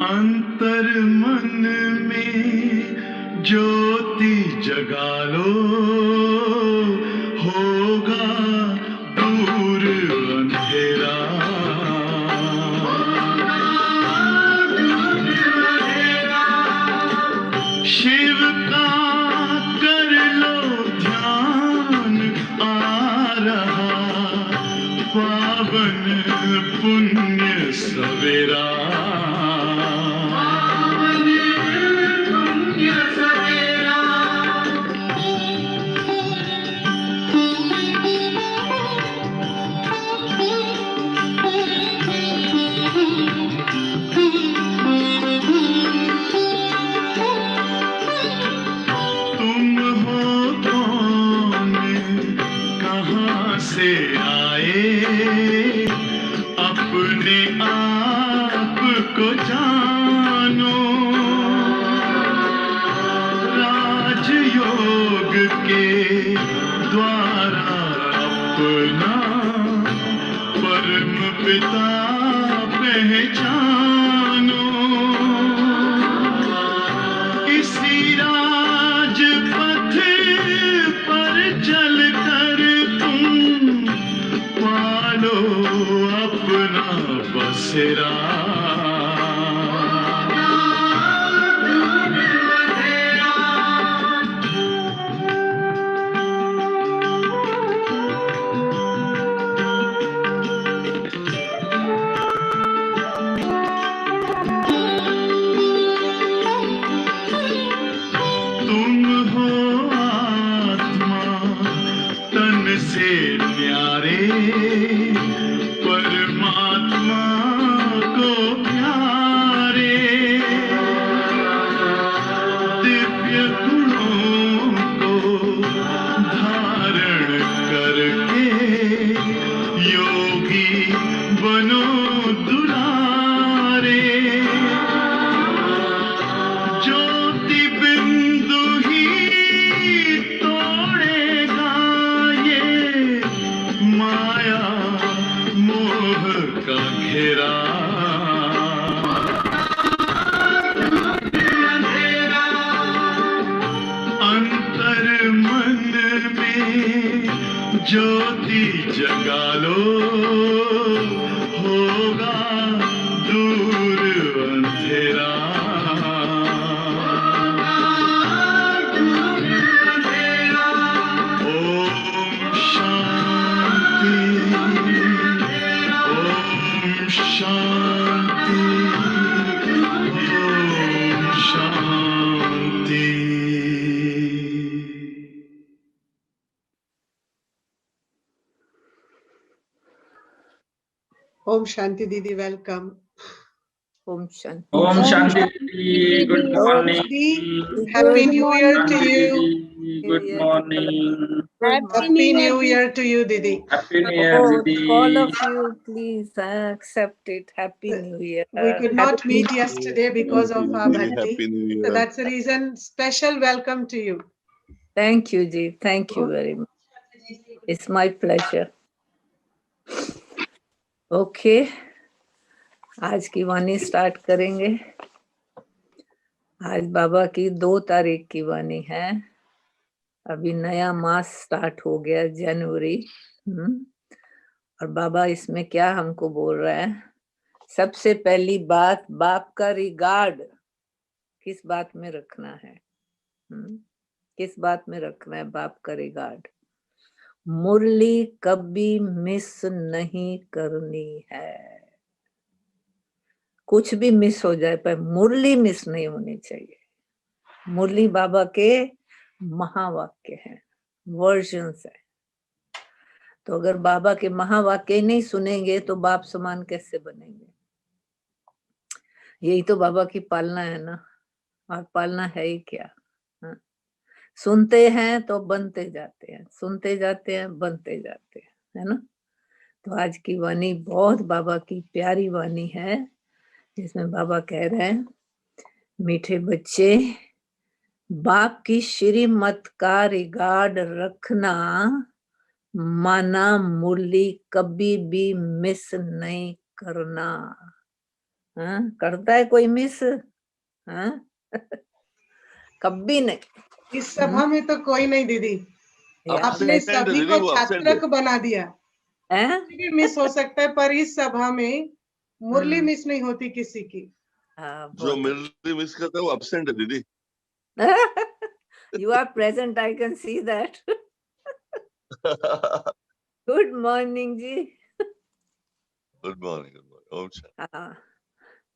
अंतर मन में ज्योति जगा लो, होगा दूर अंधेरा। शिव का कर लो ध्यान, आ रहा पावन पुण्य सवेरा। तुम हो कौन, कहाँ से आए, अपने आप को जानो। राजयोग के द्वारा अपना परम पिता पहचानो। इसी राजपथ पर चलकर तुम पालो अपना बसेरा। तुम हो आत्मा तन से न्यारे, परमात्मा को प्यारे। दिव्य गुणों को धारण करके योगी बनो दुलारे। ज्योति बिंदु ही तोड़ेगा ये माया मोह का घेरा। अंतर मन में ज्योति जगा लो, होगा दूर अंधेरा। Om Shanti, Om Shanti, Om Shanti. Om Shanti Didi, welcome. Om Shanti. Om Shanti Didi, good morning. Didi, Happy New Year to Shanti you. Didi, good morning. Happy New Year to you, Didi. Happy New Year, Oh, Didi. all of you, please accept it. Happy New Year. We could not Happy meet yesterday because of our Happy bhakti. New Year. So that's the reason, special welcome to you. Thank you, Ji. Thank you very much. It's my pleasure. Okay. आज की वाणी start करेंगे। आज बाबा की 2 तारीख की वाणी है। अभी नया मास स्टार्ट हो गया जनवरी। और बाबा इसमें क्या हमको बोल रहे हैं? सबसे पहली बात, बाप का रिगार्ड किस बात में रखना है? किस बात में रखना है बाप का रिगार्ड? मुरली कभी मिस नहीं करनी है। कुछ भी मिस हो जाए पर मुरली मिस नहीं होनी चाहिए। मुरली बाबा के महावाक्य हैं, वर्जन्स है। तो अगर बाबा के महावाक्य नहीं सुनेंगे तो बाप समान कैसे बनेंगे? यही तो बाबा की पालना है ना। और पालना है ही क्या? सुनते हैं तो बनते जाते हैं, सुनते जाते हैं, बनते जाते हैं, है ना। तो आज की वाणी बहुत बाबा की प्यारी वाणी है, जिसमें बाबा कह रहे हैं, मीठे बच्चे, बाप की श्रीमत का रिगार्ड रखना, माना मुरली कभी भी मिस नहीं करना। हाँ, करता है कोई मिस? हाँ कभी नहीं। इस सभा में तो कोई नहीं दीदी, या आपने लेट Absent है सभी दीदी, को वो absent है। छात्रक बना दिया। हैं? कुछ भी मिस हो सकता है, पर इस सभा में मुरली मिस नहीं होती किसी की। हाँ जो बहुत मेरी मिस करता है वो absent है दीदी। You are present, I can see that. Good morning ji. Good morning, good morning. Om Shanti. हाँ,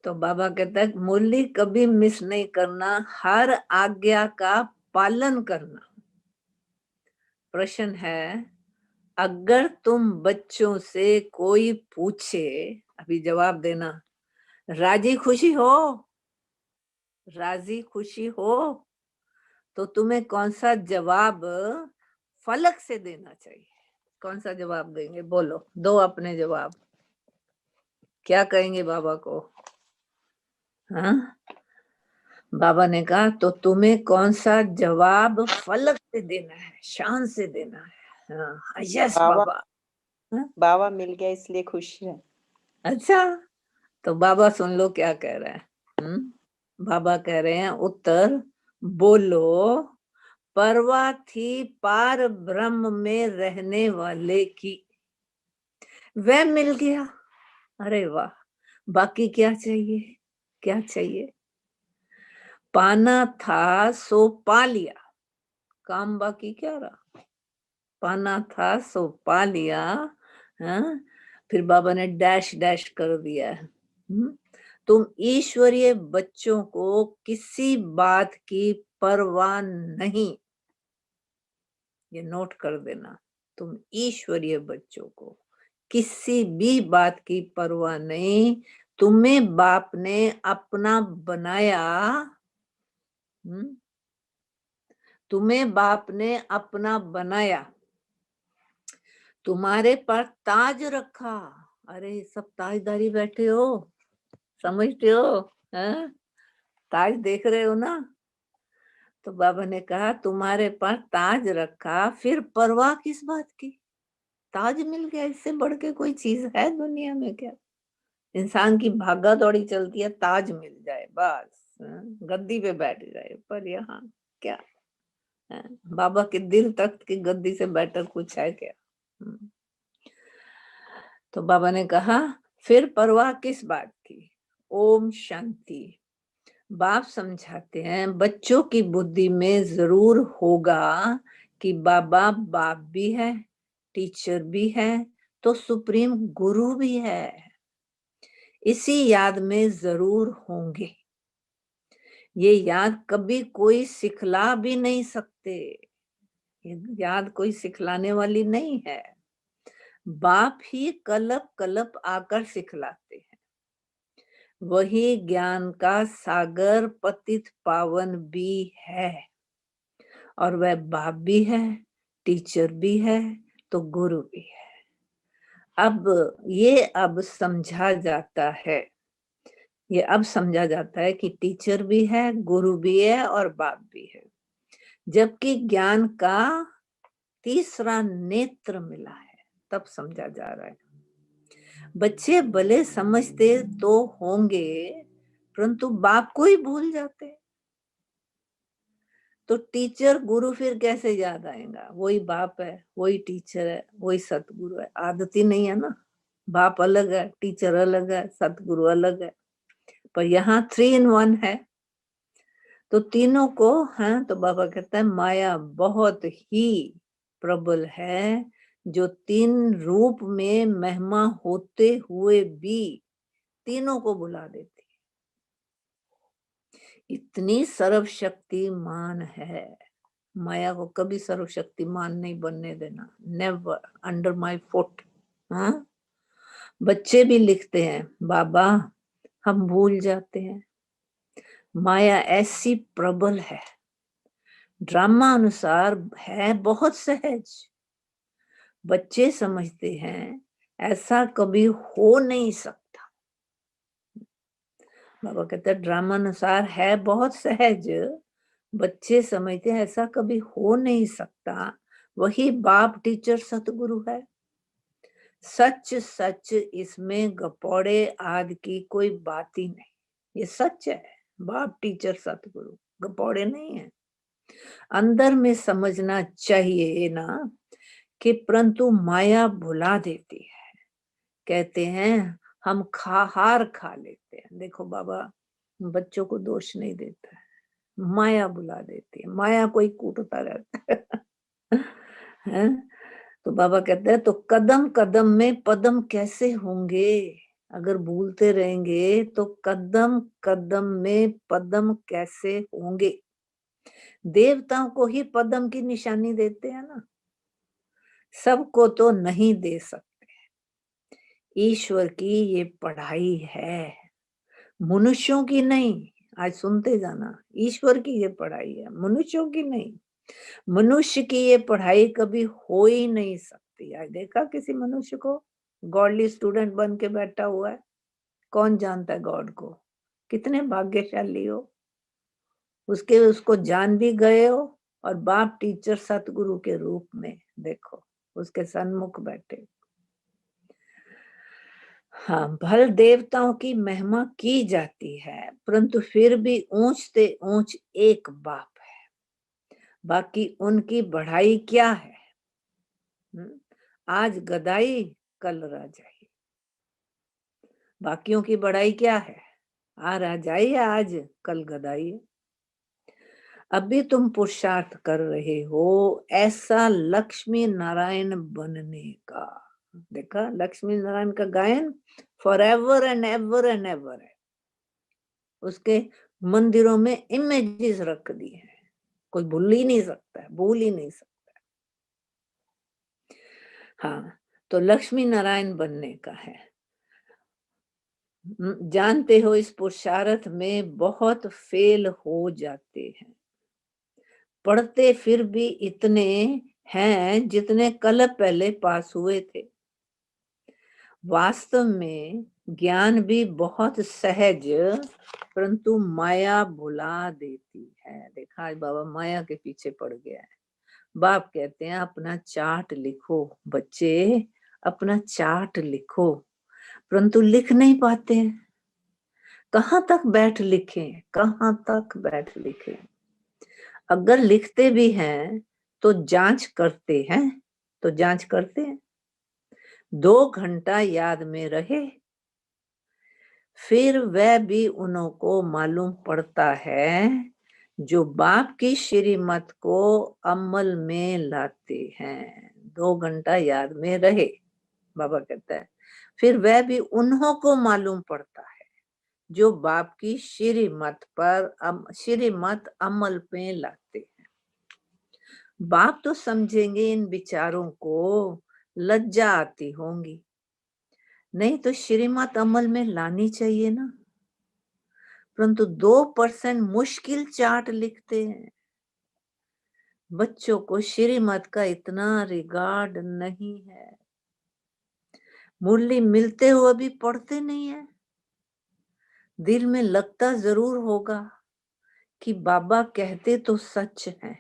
तो बाबा कहता है मुरली कभी मिस नहीं करना, हर आज्ञा का पालन करना। प्रश्न है, अगर तुम बच्चों से कोई पूछे, अभी जवाब देना, राजी खुशी हो, राजी खुशी हो, तो तुम्हें कौन सा जवाब फलक से देना चाहिए? कौन सा जवाब देंगे? बोलो, दो अपने जवाब। क्या कहेंगे बाबा को? हाँ, बाबा ने कहा तो तुम्हें कौन सा जवाब फलक से देना है, शान से देना है। हाँ, यस बाबा बाबा। बाबा मिल गया इसलिए खुश है। अच्छा, तो बाबा सुन लो क्या कह रहे हैं। बाबा कह रहे हैं उत्तर बोलो, परवाह थी पार ब्रह्म में रहने वाले की, वह मिल गया। अरे वाह, बाकी क्या चाहिए? क्या चाहिए? पाना था सो पा लिया, काम बाकी क्या रहा? पाना था सो पा लिया। हाँ? फिर बाबा ने डैश डैश कर दिया है। तुम ईश्वरीय बच्चों को किसी बात की परवाह नहीं, ये नोट कर देना, तुम ईश्वरीय बच्चों को किसी भी बात की परवाह नहीं। तुम्हें बाप ने अपना बनाया, तुम्हें बाप ने अपना बनाया, तुम्हारे पर ताज रखा। अरे सब ताजदारी बैठे हो, समझते हो? हाँ? ताज देख रहे हो ना? तो बाबा ने कहा तुम्हारे पर ताज रखा, फिर परवाह किस बात की? ताज मिल गया, इससे बढ़ के कोई चीज है दुनिया में क्या? इंसान की भागा दौड़ी चलती है, ताज मिल जाए बस, गद्दी पे बैठ जाए, पर यहाँ क्या? बाबा के दिल तख्त की गद्दी से बेटर कुछ है क्या? तो बाबा ने कहा फिर परवाह किस बात की? ओम शांति। बाप समझाते हैं बच्चों की बुद्धि में जरूर होगा कि बाबा बाप भी है, टीचर भी है, तो सुप्रीम गुरु भी है। इसी याद में जरूर होंगे। ये याद कभी कोई सिखला भी नहीं सकते, ये याद कोई सिखलाने वाली नहीं है। बाप ही कलप कलप आकर सिखलाते हैं। वही ज्ञान का सागर पतित पावन भी है, और वह बाप भी है, टीचर भी है, तो गुरु भी है। अब समझा जाता है, ये अब समझा जाता है कि टीचर भी है, गुरु भी है और बाप भी है, जबकि ज्ञान का तीसरा नेत्र मिला है, तब समझा जा रहा है। बच्चे भले समझते तो होंगे, परंतु बाप को ही भूल जाते, तो टीचर गुरु फिर कैसे याद आएगा? वही बाप है, वही टीचर है, वही सतगुरु है। आदत ही नहीं है ना, बाप अलग है, टीचर अलग है, सतगुरु अलग है, पर यहाँ 3 in 1 है, तो तीनों को। हाँ, तो बाबा कहता है माया बहुत ही प्रबल है, जो 3 रूप में महिमा होते हुए भी तीनों को बुला देती है। इतनी सर्वशक्तिमान है, माया को कभी सर्वशक्तिमान नहीं बनने देना, नेवर अंडर माय फुट। हाँ, बच्चे भी लिखते हैं बाबा हम भूल जाते हैं, माया ऐसी प्रबल है, ड्रामा अनुसार है बहुत सहज। बच्चे समझते हैं ऐसा कभी हो नहीं सकता। बाबा कहते ड्रामा अनुसार है बहुत सहज, बच्चे समझते हैं ऐसा कभी हो नहीं सकता। वही बाप टीचर सतगुरु है, सच सच इसमें गपौड़े आदि की कोई बात ही नहीं, ये सच है। बाप टीचर सतगुरु गपौड़े नहीं है। अंदर में समझना चाहिए ना कि परंतु माया भुला देती है। कहते हैं हम हार खा लेते हैं। देखो बाबा बच्चों को दोष नहीं देता है, माया बुला देती है। माया कोई कूटता रहता है। तो बाबा कहते हैं तो कदम कदम में पदम कैसे होंगे? अगर भूलते रहेंगे तो कदम कदम में पदम कैसे होंगे? देवताओं को ही पदम की निशानी देते हैं ना, सबको तो नहीं दे सकते। ईश्वर की ये पढ़ाई है, मनुष्यों की नहीं। आज सुनते जाना, ईश्वर की ये पढ़ाई है, मनुष्यों की नहीं। मनुष्य की ये पढ़ाई कभी हो ही नहीं सकती। आज देखा किसी मनुष्य को गॉडली स्टूडेंट बन के बैठा हुआ है? कौन जानता है गॉड को? कितने भाग्यशाली हो, उसको जान भी गए हो और बाप टीचर सतगुरु के रूप में देखो उसके सन्मुख बैठे। हाँ, भल देवताओं की महिमा की जाती है, परंतु फिर भी ऊंच से ऊंच एक बाप है। बाकी उनकी बढ़ाई क्या है? आज गदाई कल राजाई। बाकियों की बढ़ाई क्या है? आ राजाई है आज, कल गदाई। अभी तुम पुरुषार्थ कर रहे हो ऐसा लक्ष्मी नारायण बनने का। देखा लक्ष्मी नारायण का गायन फॉर एवर एंड एवर है। उसके मंदिरों में इमेजेस रख दी है, कोई भूल ही नहीं सकता है, भूल ही नहीं सकता। हाँ, तो लक्ष्मी नारायण बनने का है। जानते हो इस पुरुषार्थ में बहुत फेल हो जाते हैं। पढ़ते फिर भी इतने हैं जितने कल पहले पास हुए थे। वास्तव में ज्ञान भी बहुत सहज, परंतु माया भुला देती है। देखा आज बाबा माया के पीछे पड़ गया है। बाप कहते हैं अपना चार्ट लिखो बच्चे, अपना चार्ट लिखो, परंतु लिख नहीं पाते हैं। कहाँ तक बैठ लिखें, कहाँ तक बैठ लिखें? अगर लिखते भी हैं तो जांच करते हैं, तो जांच करते हैं 2 घंटा याद में रहे, फिर वह भी उन्हों को मालूम पड़ता है जो बाप की श्रीमत को अमल में लाते हैं। 2 घंटा याद में रहे, बाबा कहता है, फिर वह भी उन्हों को मालूम पड़ता है जो बाप की श्रीमत अमल में लाते हैं। बाप तो समझेंगे इन विचारों को, लज्जा आती होंगी, नहीं तो श्रीमत अमल में लानी चाहिए ना। परंतु 2% मुश्किल चार्ट लिखते हैं। बच्चों को श्रीमत का इतना रिगार्ड नहीं है। मुरली मिलते हुए भी पढ़ते नहीं है। दिल में लगता जरूर होगा कि बाबा कहते तो सच है।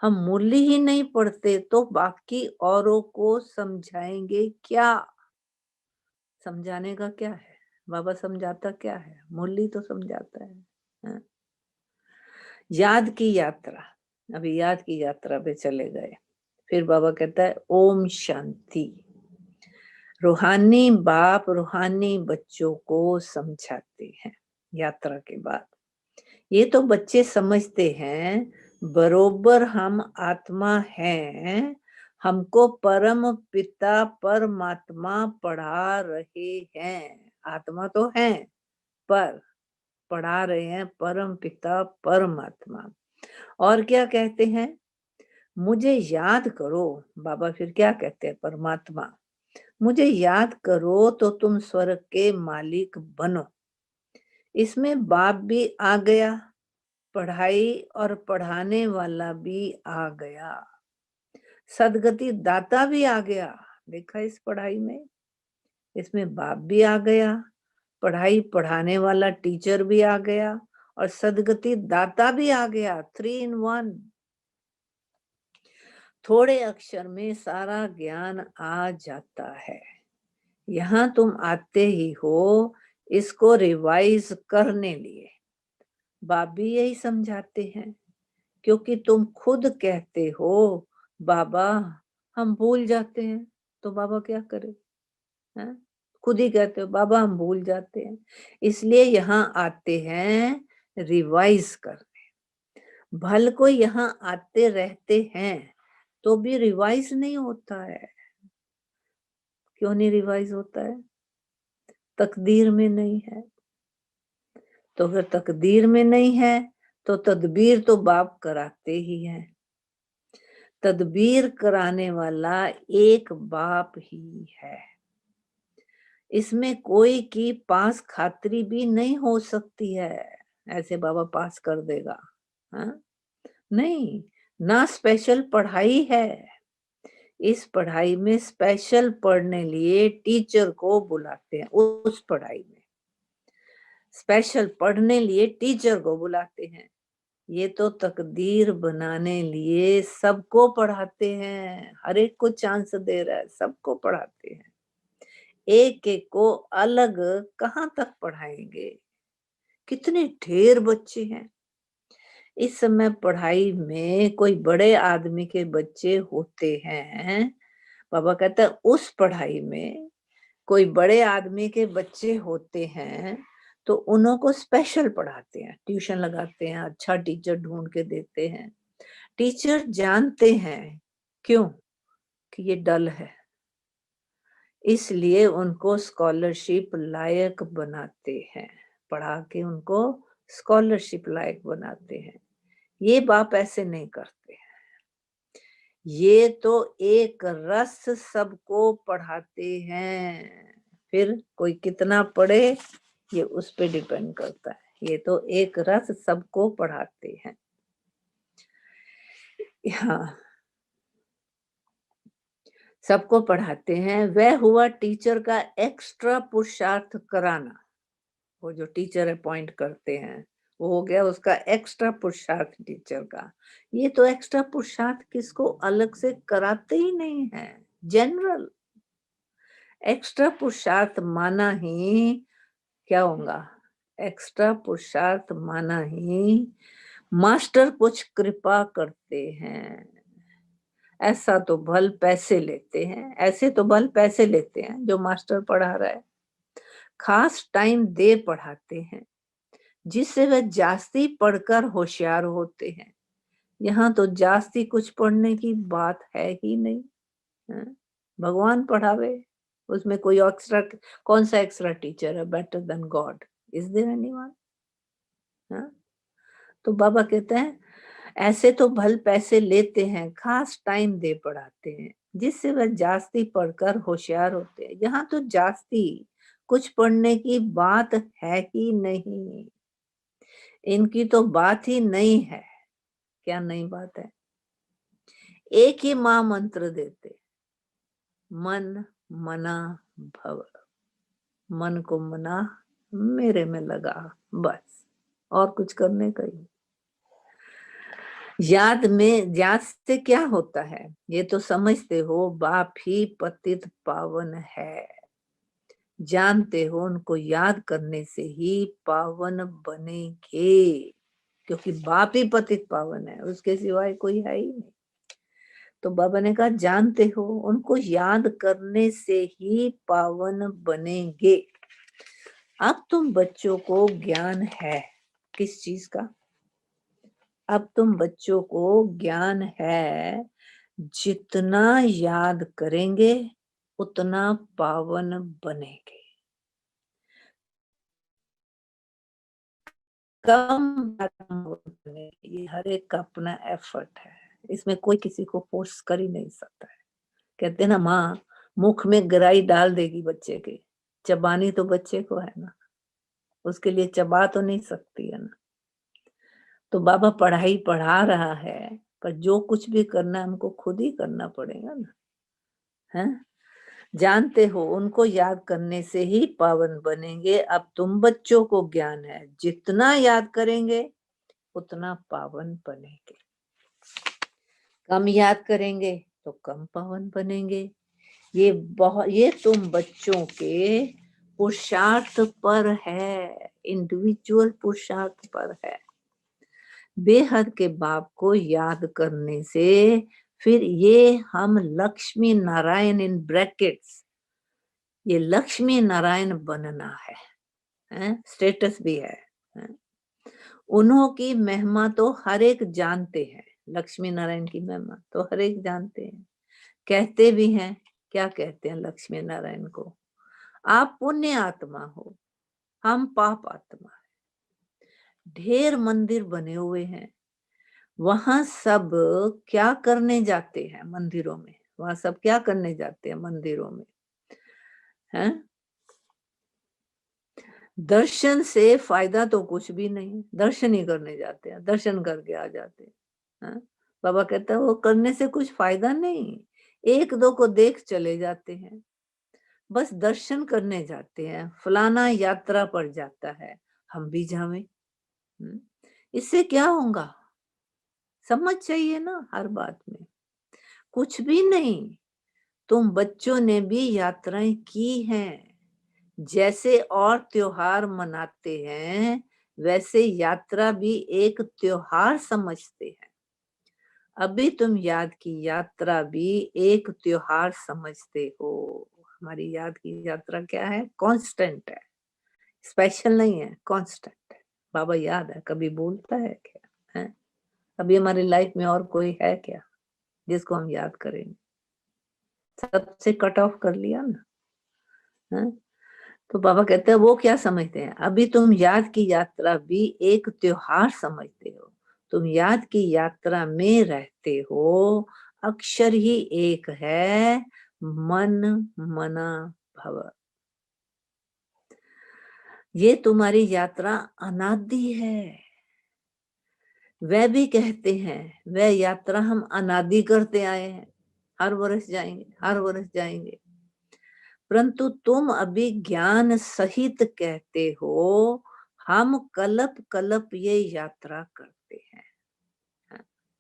हम मुरली ही नहीं पढ़ते तो बाकी औरों को समझाएंगे क्या? समझाने का क्या है? बाबा समझाता क्या है? मुरली तो समझाता है। याद की यात्रा, अभी याद की यात्रा पे चले गए। फिर बाबा कहता है ओम शांति। रूहानी बाप रूहानी बच्चों को समझाते हैं यात्रा के बाद। ये तो बच्चे समझते हैं बरोबर हम आत्मा हैं, हमको परम पिता परमात्मा पढ़ा रहे हैं। आत्मा तो है पर पढ़ा रहे हैं परम पिता परमात्मा। और क्या कहते हैं? मुझे याद करो। बाबा फिर क्या कहते हैं? परमात्मा मुझे याद करो तो तुम स्वर्ग के मालिक बनो। इसमें बाप भी आ गया, पढ़ाई और पढ़ाने वाला भी आ गया, सदगति दाता भी आ गया। देखा इस पढ़ाई में, इसमें बाप भी आ गया, पढ़ाई पढ़ाने वाला टीचर भी आ गया और सदगति दाता भी आ गया। 3 in 1। थोड़े अक्षर में सारा ज्ञान आ जाता है। यहाँ तुम आते ही हो इसको रिवाइज करने लिए। बाप भी यही समझाते हैं, क्योंकि तुम खुद कहते हो बाबा हम भूल जाते हैं, तो बाबा क्या करे, हैं? खुद ही कहते हो बाबा हम भूल जाते हैं, इसलिए यहाँ आते हैं रिवाइज करने। भल को यहाँ आते रहते हैं तो भी रिवाइज नहीं होता है। क्यों नहीं रिवाइज होता है? तकदीर में नहीं है। तो अगर तकदीर में नहीं है तो तदबीर तो बाप कराते ही हैं। तदबीर कराने वाला एक बाप ही है। इसमें कोई की पास खातरी भी नहीं हो सकती है, ऐसे बाबा पास कर देगा, हाँ? नहीं, ना स्पेशल पढ़ाई है। इस पढ़ाई में स्पेशल पढ़ने लिए टीचर को बुलाते हैं। उस पढ़ाई में स्पेशल पढ़ने लिए टीचर को बुलाते हैं। ये तो तकदीर बनाने लिए सबको पढ़ाते हैं। हर एक को चांस दे रहा है, सबको पढ़ाते हैं। एक एक को अलग कहाँ तक पढ़ाएंगे? कितने ढेर बच्चे हैं। इस समय पढ़ाई में कोई बड़े आदमी के बच्चे होते हैं, बाबा कहता है उस पढ़ाई में कोई बड़े आदमी के बच्चे होते हैं तो उन्हों को स्पेशल पढ़ाते हैं, ट्यूशन लगाते हैं, अच्छा टीचर ढूंढ के देते हैं। टीचर जानते हैं क्यों कि ये डल है, इसलिए उनको स्कॉलरशिप लायक बनाते हैं, पढ़ा के उनको स्कॉलरशिप लायक बनाते हैं। ये बाप ऐसे नहीं करते हैं। ये तो एक रस सबको पढ़ाते हैं। फिर कोई कितना पढ़े ये उस पे डिपेंड करता है। ये तो एक रस सबको पढ़ाते हैं। हाँ, सबको पढ़ाते हैं। वह हुआ टीचर का एक्स्ट्रा पुरुषार्थ कराना। वो जो टीचर अपॉइंट करते हैं वो हो गया उसका एक्स्ट्रा पुरुषार्थ टीचर का। ये तो एक्स्ट्रा पुरुषार्थ किसको अलग से कराते ही नहीं है, जनरल एक्स्ट्रा पुरुषार्थ माना ही क्या होगा? एक्स्ट्रा पुरुषार्थ माना ही मास्टर कुछ कृपा करते हैं। ऐसा तो भल पैसे लेते हैं, ऐसे तो भल पैसे लेते हैं जो मास्टर पढ़ा रहा है। खास टाइम दे पढ़ाते हैं जिससे वह जास्ती पढ़कर होशियार होते हैं। यहाँ तो जास्ती कुछ पढ़ने की बात है ही नहीं, है? भगवान पढ़ावे, उसमें कोई एक्स्ट्रा, कौन सा एक्स्ट्रा टीचर है better than God? Is there anyone? तो बाबा कहते हैं ऐसे तो भल पैसे लेते हैं, खास टाइम दे पढ़ाते हैं जिससे वह जास्ती पढ़कर होशियार होते हैं। यहाँ तो जास्ती कुछ पढ़ने की बात है ही नहीं। इनकी तो बात ही नहीं है। क्या नई बात है? एक ही महामंत्र देते, मन मना भव। मन को मना, मेरे में लगा, बस और कुछ करने का ही। याद से क्या होता है? ये तो समझते हो बाप ही पतित पावन है, जानते हो उनको याद करने से ही पावन बनेंगे, क्योंकि बाप ही पतित पावन है, उसके सिवाय कोई है ही नहीं। तो बाबा ने कहा जानते हो उनको याद करने से ही पावन बनेंगे। अब तुम बच्चों को ज्ञान है किस चीज का? अब तुम बच्चों को ज्ञान है, जितना याद करेंगे उतना पावन बनेंगे। कम ये हर एक का अपना एफर्ट है, इसमें कोई किसी को फोर्स कर ही नहीं सकता है। कहते हैं ना, माँ मुख में गराई डाल देगी बच्चे के, चबानी तो बच्चे को है ना, उसके लिए चबा तो नहीं सकती है ना। तो बाबा पढ़ाई पढ़ा रहा है, पर जो कुछ भी करना है हमको खुद ही करना पड़ेगा ना, है? जानते हो उनको याद करने से ही पावन बनेंगे। अब तुम बच्चों को ज्ञान है, जितना याद करेंगे उतना पावन बनेंगे। कम याद करेंगे तो कम पावन बनेंगे। ये तुम बच्चों के पुरुषार्थ पर है, इंडिविजुअल पुरुषार्थ पर है। बेहद के बाप को याद करने से फिर ये हम लक्ष्मी नारायण इन ब्रैकेट्स, ये लक्ष्मी नारायण बनना है? स्टेटस भी है? उन्हों की महिमा तो हर एक जानते हैं, लक्ष्मी नारायण की महिमा तो हर एक जानते हैं, कहते भी हैं। क्या कहते हैं लक्ष्मी नारायण को? आप पुण्य आत्मा हो, हम पाप आत्मा है। ढेर मंदिर बने हुए हैं, वहां सब क्या करने जाते हैं मंदिरों में? वहां सब क्या करने जाते हैं मंदिरों में? हैं? दर्शन से फायदा तो कुछ भी नहीं, दर्शन ही करने जाते हैं, दर्शन करके आ जाते हैं। बाबा कहता है वो करने से कुछ फायदा नहीं, एक दो को देख चले जाते हैं, बस दर्शन करने जाते हैं। फलाना यात्रा पर जाता है, हम भी जावें। इससे क्या होगा? समझ चाहिए ना हर बात में। कुछ भी नहीं, तुम बच्चों ने भी यात्राएं की हैं, जैसे और त्योहार मनाते हैं वैसे यात्रा भी एक त्योहार समझते हैं। अभी तुम याद की यात्रा भी एक त्योहार समझते हो। हमारी याद की यात्रा क्या है? कांस्टेंट है, स्पेशल नहीं है, कांस्टेंट है। बाबा याद है, कभी भूलता है क्या? है अभी हमारी लाइफ में और कोई है क्या जिसको हम याद करेंगे? सबसे कट ऑफ कर लिया ना। है? तो बाबा कहते हैं वो क्या समझते हैं? अभी तुम याद की यात्रा भी एक त्योहार समझते हो, तुम याद की यात्रा में रहते हो। अक्षर ही एक है, मन मना भव। ये तुम्हारी यात्रा अनादि है। वह भी कहते हैं वह यात्रा हम अनादि करते आए हैं, हर वर्ष जाएंगे, हर वर्ष जाएंगे। परंतु तुम अभी ज्ञान सहित कहते हो हम कल्प कल्प ये यात्रा करते हैं।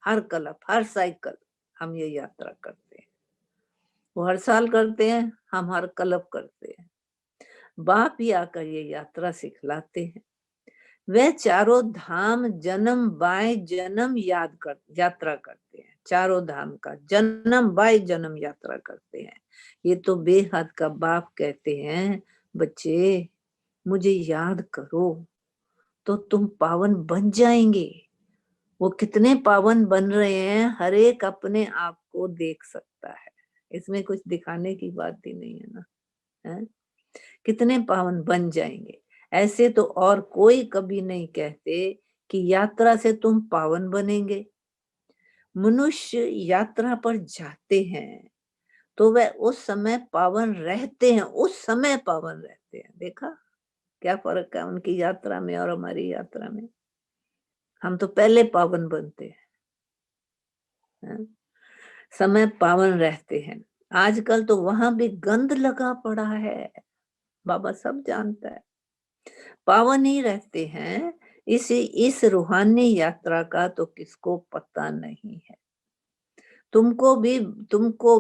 हर कल्प, हर साइकिल हम ये यात्रा करते हैं। वो हर साल करते हैं, हम हर कल्प करते हैं। बाप ही आकर ये यात्रा सिखलाते हैं। वे चारों धाम जन्म बाय जन्म यात्रा करते हैं। चारों धाम का जन्म बाय जन्म यात्रा करते हैं। ये तो बेहद का बाप कहते हैं, बच्चे मुझे याद करो तो तुम पावन बन जाएंगे। वो कितने पावन बन रहे हैं हर एक अपने आप को देख सकता है, इसमें कुछ दिखाने की बात ही नहीं है ना। है? कितने पावन बन जाएंगे। ऐसे तो और कोई कभी नहीं कहते कि यात्रा से तुम पावन बनेंगे। मनुष्य यात्रा पर जाते हैं तो वह उस समय पावन रहते हैं, उस समय पावन रहते हैं। देखा क्या फर्क है उनकी यात्रा में और हमारी यात्रा में? हम तो पहले पावन बनते हैं, समय पावन रहते हैं। आजकल तो वहां भी गंद लगा पड़ा है, बाबा सब जानता है। पावन ही रहते हैं। इस रूहानी यात्रा का तो किसको पता नहीं है। तुमको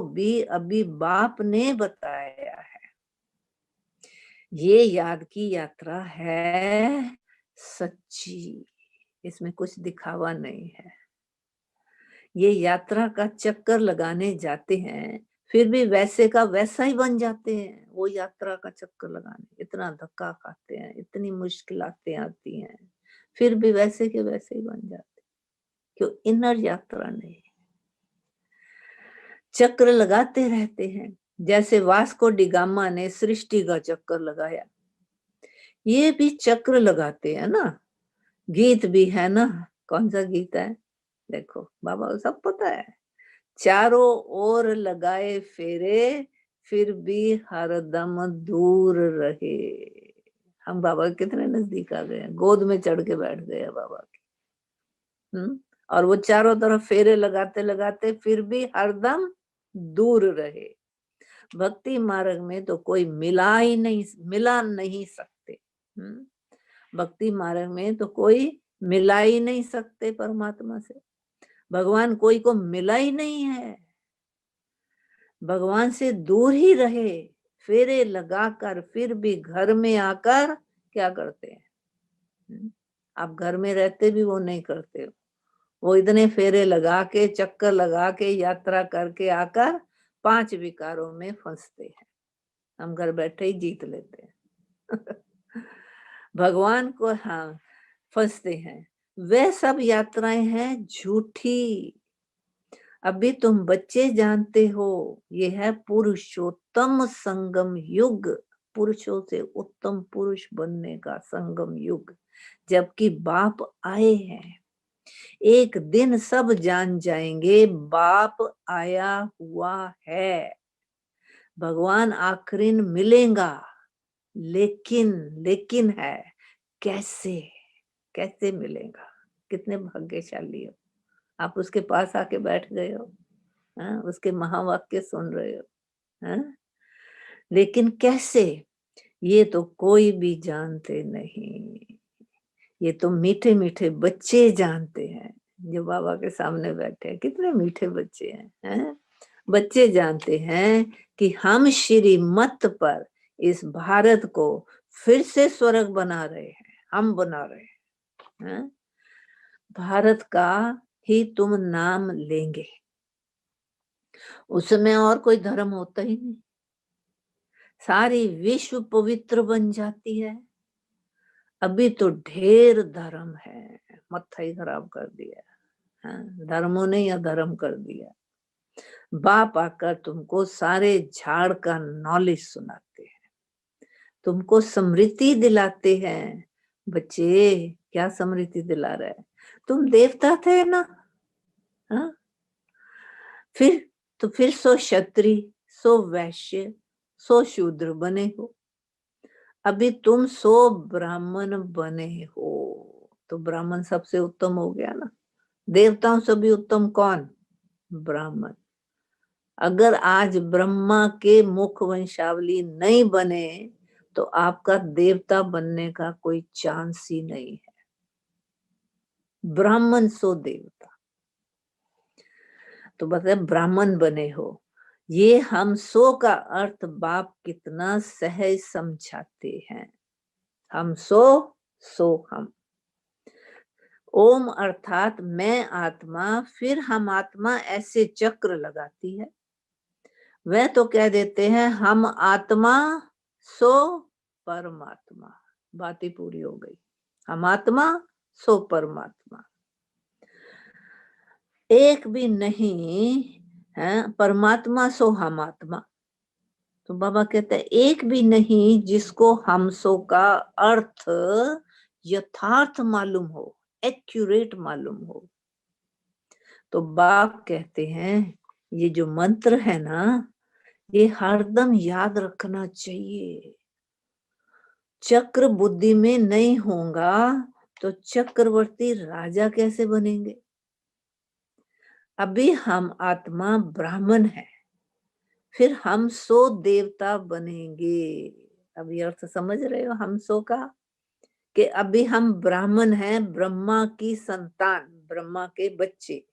भी अभी बाप ने बताया है। ये याद की यात्रा है सच्ची, इसमें कुछ दिखावा नहीं है। ये यात्रा का चक्कर लगाने जाते हैं, फिर भी वैसे का वैसा ही बन जाते हैं। वो यात्रा का चक्कर लगाने इतना धक्का खाते हैं, इतनी मुश्किलातें आती हैं, फिर भी वैसे के वैसे ही बन जाते। क्यों? इनर यात्रा नहीं। चक्र लगाते रहते हैं, जैसे वास्को डिगामा ने सृष्टि का चक्कर लगाया, ये भी चक्र लगाते हैं ना। गीत भी है ना, कौन सा गीत है? देखो बाबा को सब पता है। चारों ओर लगाए फेरे फिर भी हरदम दूर रहे। हम बाबा के कितने नजदीक आ गए, गोद में चढ़ के बैठ गए बाबा के। और वो चारों तरफ फेरे लगाते लगाते फिर भी हरदम दूर रहे। भक्ति मार्ग में तो कोई मिला नहीं सकते। भक्ति मार्ग में तो कोई मिला ही नहीं सकते परमात्मा से। भगवान कोई को मिला ही नहीं है, भगवान से दूर ही रहे, फेरे लगाकर फिर भी घर में आकर क्या करते हैं? आप घर में रहते भी वो नहीं करते हो, वो इतने फेरे लगा के, चक्कर लगा के, यात्रा करके आकर 5 विकारों में फंसते हैं। हम घर बैठे ही जीत लेते हैं। भगवान को हाँ फंसते हैं। वे सब यात्राएं हैं झूठी। अभी तुम बच्चे जानते हो, ये है पुरुषोत्तम संगम युग, पुरुषों से उत्तम पुरुष बनने का संगम युग, जबकि बाप आए हैं। एक दिन सब जान जाएंगे बाप आया हुआ है। भगवान आखिरी मिलेगा, लेकिन है कैसे, कैसे मिलेगा? कितने भाग्यशाली हो आप, उसके पास आके बैठ गए हो, हाँ? उसके महावाक्य सुन रहे हो, हाँ? लेकिन कैसे, ये तो कोई भी जानते नहीं, ये तो मीठे मीठे बच्चे जानते हैं जो बाबा के सामने बैठे हैं। कितने मीठे बच्चे हैं? बच्चे जानते हैं कि हम श्रीमत पर इस भारत को फिर से स्वर्ग बना रहे हैं, हम बना रहे हैं। भारत का ही तुम नाम लेंगे, उसमें और कोई धर्म होता ही नहीं, सारी विश्व पवित्र बन जाती है। अभी तो ढेर धर्म है, मत्था ही खराब कर दिया, धर्मों ने अधर्म कर दिया। बाप आकर तुमको सारे झाड़ का नॉलेज सुनाते हैं, तुमको समृद्धि दिलाते हैं। बच्चे क्या समृद्धि दिला रहे हैं? तुम देवता थे ना, हाँ? फिर सो क्षत्रिय, सो वैश्य, सो शूद्र बने हो। अभी तुम सो ब्राह्मण बने हो, तो ब्राह्मण सबसे उत्तम हो गया ना। देवताओं से भी उत्तम कौन? ब्राह्मण। अगर आज ब्रह्मा के मुख वंशावली नहीं बने तो आपका देवता बनने का कोई चांस ही नहीं है। ब्राह्मण सो देवता, तो बता ब्राह्मण बने हो। ये हम सो का अर्थ बाप कितना सहज समझाते हैं। हम सो हम। ओम अर्थात मैं आत्मा, फिर हम आत्मा, ऐसे चक्र लगाती है। वह तो कह देते हैं हम आत्मा सो परमात्मा, बात ही पूरी हो गई। हम आत्मा सो परमात्मा, एक भी नहीं है। परमात्मा सो हम आत्मा, तो बाबा कहते हैं एक भी नहीं जिसको हम सो का अर्थ यथार्थ मालूम हो, एक्यूरेट मालूम हो। तो बाप कहते हैं ये जो मंत्र है ना, ये हरदम याद रखना चाहिए। चक्र बुद्धि में नहीं होगा तो चक्रवर्ती राजा कैसे बनेंगे? अभी हम आत्मा ब्राह्मण है, फिर हम सो देवता बनेंगे। अभी अर्थ समझ रहे हो हम सो का? कि अभी हम ब्राह्मण हैं, ब्रह्मा की संतान, ब्रह्मा के बच्चे।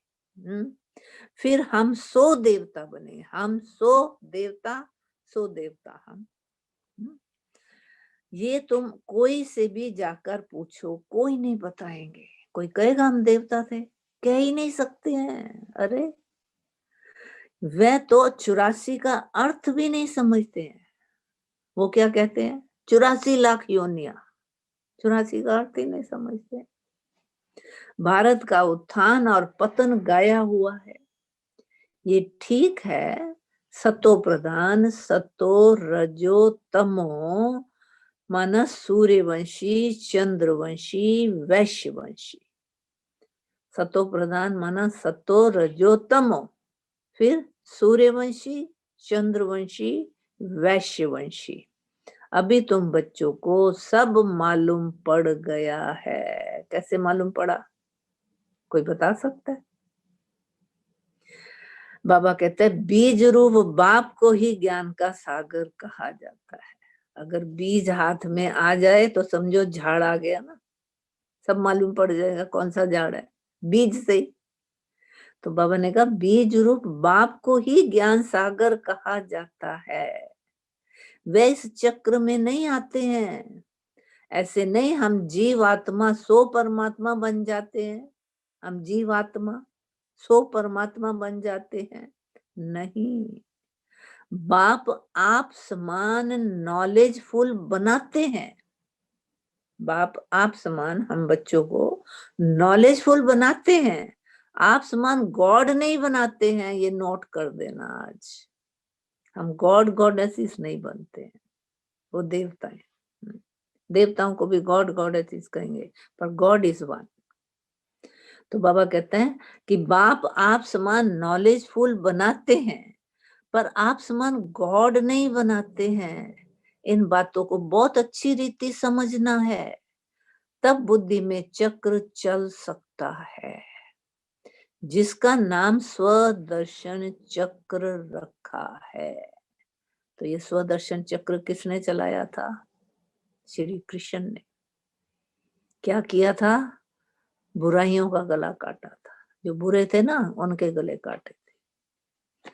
फिर हम सो देवता बने, हम सो देवता हम। ये तुम कोई से भी जाकर पूछो, कोई नहीं बताएंगे। कोई कहेगा हम देवता थे, कह ही नहीं सकते हैं। अरे वह तो 84 का अर्थ भी नहीं समझते हैं। वो क्या कहते हैं? 84 लाख योनिया, 84 का अर्थ ही नहीं समझते। भारत का उत्थान और पतन गाया हुआ है, ये ठीक है। सतो प्रधान, सतो रजो तमो, माना सूर्यवंशी, चंद्रवंशी, वैश्यवंशी। सतो प्रधान माना सतो रजो तमो, फिर सूर्यवंशी, चंद्रवंशी, वैश्यवंशी। अभी तुम बच्चों को सब मालूम पड़ गया है। कैसे मालूम पड़ा? कोई बता सकता है? बाबा कहते हैं बीज रूप बाप को ही ज्ञान का सागर कहा जाता है। अगर बीज हाथ में आ जाए तो समझो झाड़ आ गया ना, सब मालूम पड़ जाएगा कौन सा झाड़ है, बीज से। तो बाबा ने कहा बीज रूप बाप को ही ज्ञान सागर कहा जाता है, वे इस चक्र में नहीं आते हैं। ऐसे नहीं हम जीव आत्मा सो परमात्मा बन जाते हैं, हम जीव आत्मा सो परमात्मा बन जाते हैं, नहीं। बाप आप समान नॉलेजफुल बनाते हैं, बाप आप समान हम बच्चों को नॉलेजफुल बनाते हैं, आप समान गॉड नहीं बनाते हैं, ये नोट कर देना आज। हम गॉड गॉडेसिस नहीं बनते हैं, वो देवता है। देवताओं को भी गॉड गॉडेसिस कहेंगे, पर गॉड इज वन। तो बाबा कहते हैं कि बाप आप समान नॉलेजफुल बनाते हैं, पर आप समान गॉड नहीं बनाते हैं। इन बातों को बहुत अच्छी रीति समझना है, तब बुद्धि में चक्र चल सकता है, जिसका नाम स्वदर्शन चक्र रखा है। तो ये स्वदर्शन चक्र किसने चलाया था? श्री कृष्ण ने। क्या किया था? बुराइयों का गला काटा था, जो बुरे थे ना उनके गले काटे थे।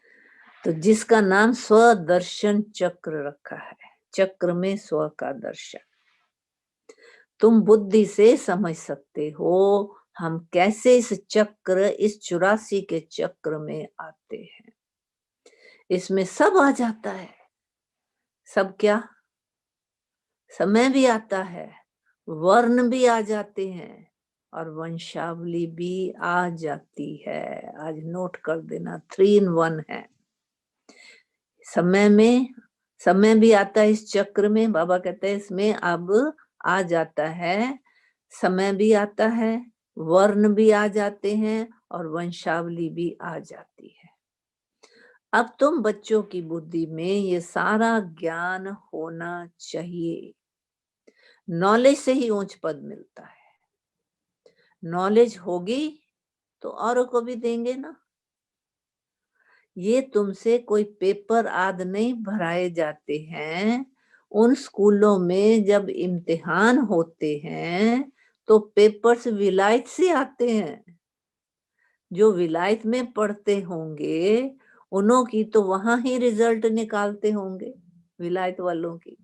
तो जिसका नाम स्वदर्शन चक्र रखा है, चक्र में स्व का दर्शन। तुम बुद्धि से समझ सकते हो हम कैसे इस चक्र, इस 84 के चक्र में आते हैं। इसमें सब आ जाता है। सब क्या? समय भी आता है, वर्ण भी आ जाते हैं, और वंशावली भी आ जाती है। आज नोट कर देना, 3 in 1 है। समय भी आता है इस चक्र में। बाबा कहते हैं इसमें अब आ जाता है, समय भी आता है, वर्ण भी आ जाते हैं, और वंशावली भी आ जाती है। अब तुम बच्चों की बुद्धि में ये सारा ज्ञान होना चाहिए। नॉलेज से ही ऊंच पद मिलता है। नॉलेज होगी तो औरों को भी देंगे ना। ये तुमसे कोई पेपर आदि नहीं भराए जाते हैं। उन स्कूलों में जब इम्तिहान होते हैं तो पेपर्स विलायत से आते हैं। जो विलायत में पढ़ते होंगे उन्हों की तो वहां ही रिजल्ट निकालते होंगे, विलायत वालों की।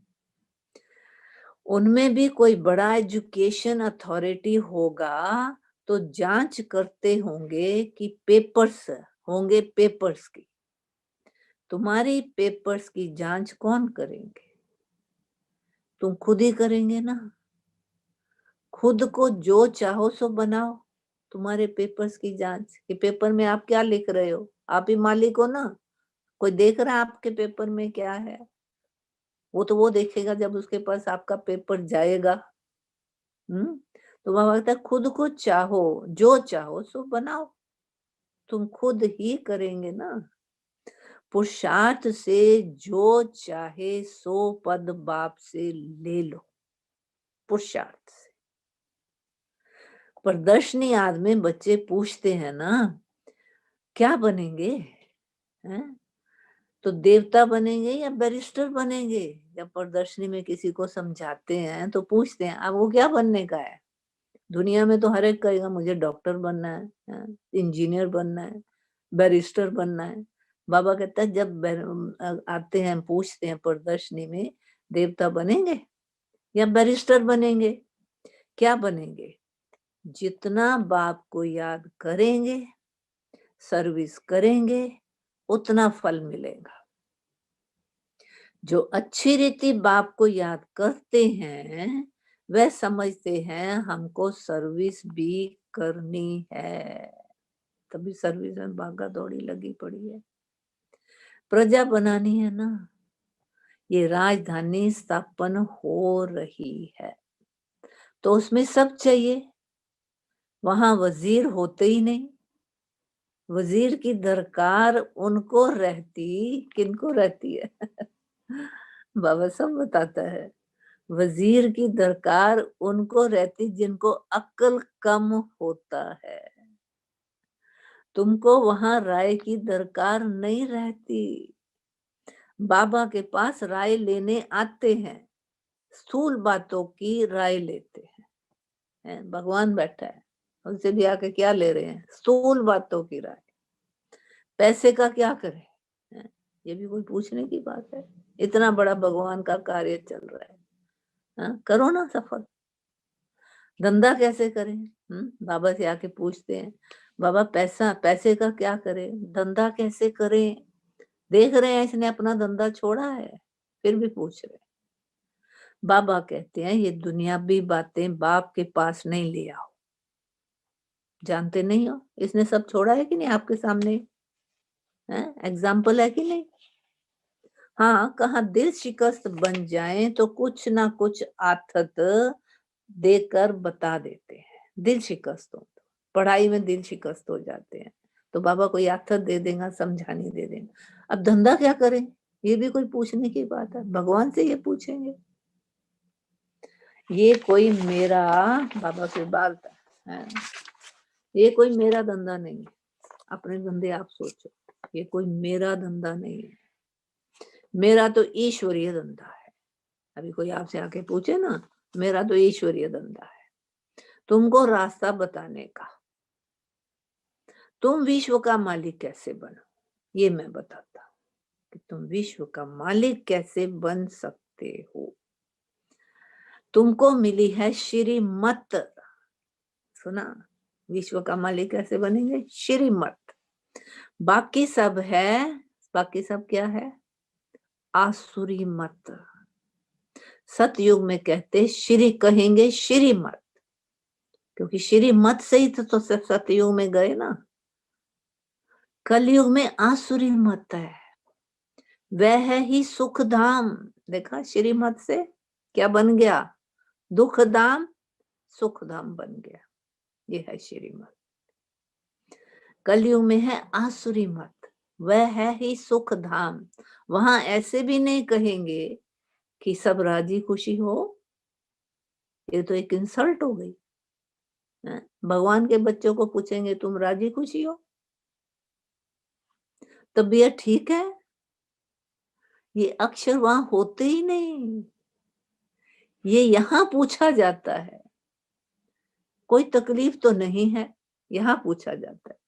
उनमें भी कोई बड़ा एजुकेशन अथॉरिटी होगा तो जांच करते होंगे कि पेपर्स होंगे, पेपर्स की। तुम्हारी पेपर्स की जांच कौन करेंगे? तुम खुद ही करेंगे ना। खुद को जो चाहो सो बनाओ। तुम्हारे पेपर्स की जांच कि पेपर में आप क्या लिख रहे हो, आप ही मालिक हो ना। कोई देख रहा है आपके पेपर में क्या है? वो तो वो देखेगा जब उसके पास आपका पेपर जाएगा। तो बाबा कहता है खुद को चाहो, जो चाहो सो बनाओ। तुम खुद ही करेंगे ना। पुरुषार्थ से जो चाहे सो पद बाप से ले लो, पुरुषार्थ से। प्रदर्शनी आदि में बच्चे पूछते हैं ना क्या बनेंगे, हैं? तो देवता बनेंगे या बैरिस्टर बनेंगे? जब प्रदर्शनी में किसी को समझाते हैं तो पूछते हैं अब वो क्या बनने का है? दुनिया में तो हर एक कहेगा मुझे डॉक्टर बनना है, इंजीनियर बनना है, बैरिस्टर बनना है। बाबा कहता है जब आते हैं पूछते हैं प्रदर्शनी में देवता बनेंगे या बैरिस्टर बनेंगे? क्या बनेंगे? जितना बाप को याद करेंगे, सर्विस करेंगे, उतना फल मिलेगा। जो अच्छी रीति बाप को याद करते हैं वह समझते हैं हमको सर्विस भी करनी है। तभी सर्विस में भागा दौड़ी लगी पड़ी है। प्रजा बनानी है ना। ये राजधानी स्थापन हो रही है तो उसमें सब चाहिए। वहां वजीर होते ही नहीं। वजीर की दरकार उनको रहती, किनको रहती है? बाबा सब बताता है। वजीर की दरकार उनको रहती जिनको अक्ल कम होता है। तुमको वहां राय की दरकार नहीं रहती। बाबा के पास राय लेने आते हैं, स्थूल बातों की राय लेते हैं। भगवान बैठा है, उनसे भी आके क्या ले रहे हैं? स्थूल बातों की राय। पैसे का क्या करें? हैं? ये भी कोई पूछने की बात है? इतना बड़ा भगवान का कार्य चल रहा है, हाँ? करो ना सफल। धंधा कैसे करें? बाबा से आके पूछते हैं, बाबा पैसे का क्या करें, धंधा कैसे करें? देख रहे हैं इसने अपना धंधा छोड़ा है, फिर भी पूछ रहे हैं। बाबा कहते हैं ये दुनियावी बातें बाप के पास नहीं ले आओ। जानते नहीं हो इसने सब छोड़ा है कि नहीं आपके सामने? एग्जाम्पल है कि नहीं? हाँ, कहाँ दिल शिकस्त बन जाए तो कुछ ना कुछ आथत देकर बता देते हैं। दिल शिकस्त हो तो पढ़ाई में दिल शिकस्त हो जाते हैं तो बाबा कोई आथत दे देगा, समझानी दे देगा। अब धंधा क्या करें? ये भी कोई पूछने की बात है? भगवान से ये पूछेंगे? ये कोई मेरा, बाबा से बात है, ये कोई मेरा धंधा नहीं है। अपने धंधे आप सोचो, ये कोई मेरा धंधा नहीं है, मेरा तो ईश्वरीय धंधा है। अभी कोई आपसे आके पूछे ना, मेरा तो ईश्वरीय धंधा है तुमको रास्ता बताने का। तुम विश्व का मालिक कैसे बनो, ये मैं बताता हूँ कि तुम विश्व का मालिक कैसे बन सकते हो। तुमको मिली है श्रीमत। सुना, विश्व का मालिक कैसे बनेंगे? श्रीमत। बाकी सब है, बाकी सब क्या है? आसुरी मत। सतयुग में कहते श्री कहेंगे श्रीमत, क्योंकि श्रीमत से ही तो सतयुग में गए ना। कलयुग में आसुरी मत है, वह है ही सुख धाम। देखा, श्रीमत से क्या बन गया? दुख धाम, सुख धाम बन गया। ये है श्रीमत। कलयुग में है आसुरी मत, वह है ही सुख धाम। वहां ऐसे भी नहीं कहेंगे कि सब राजी खुशी हो, ये तो एक इंसल्ट हो गई। भगवान के बच्चों को पूछेंगे तुम राजी खुशी हो? तबीयत ठीक है? ये अक्षर वहां होते ही नहीं, ये यहाँ पूछा जाता है। कोई तकलीफ तो नहीं है, यहाँ पूछा जाता है,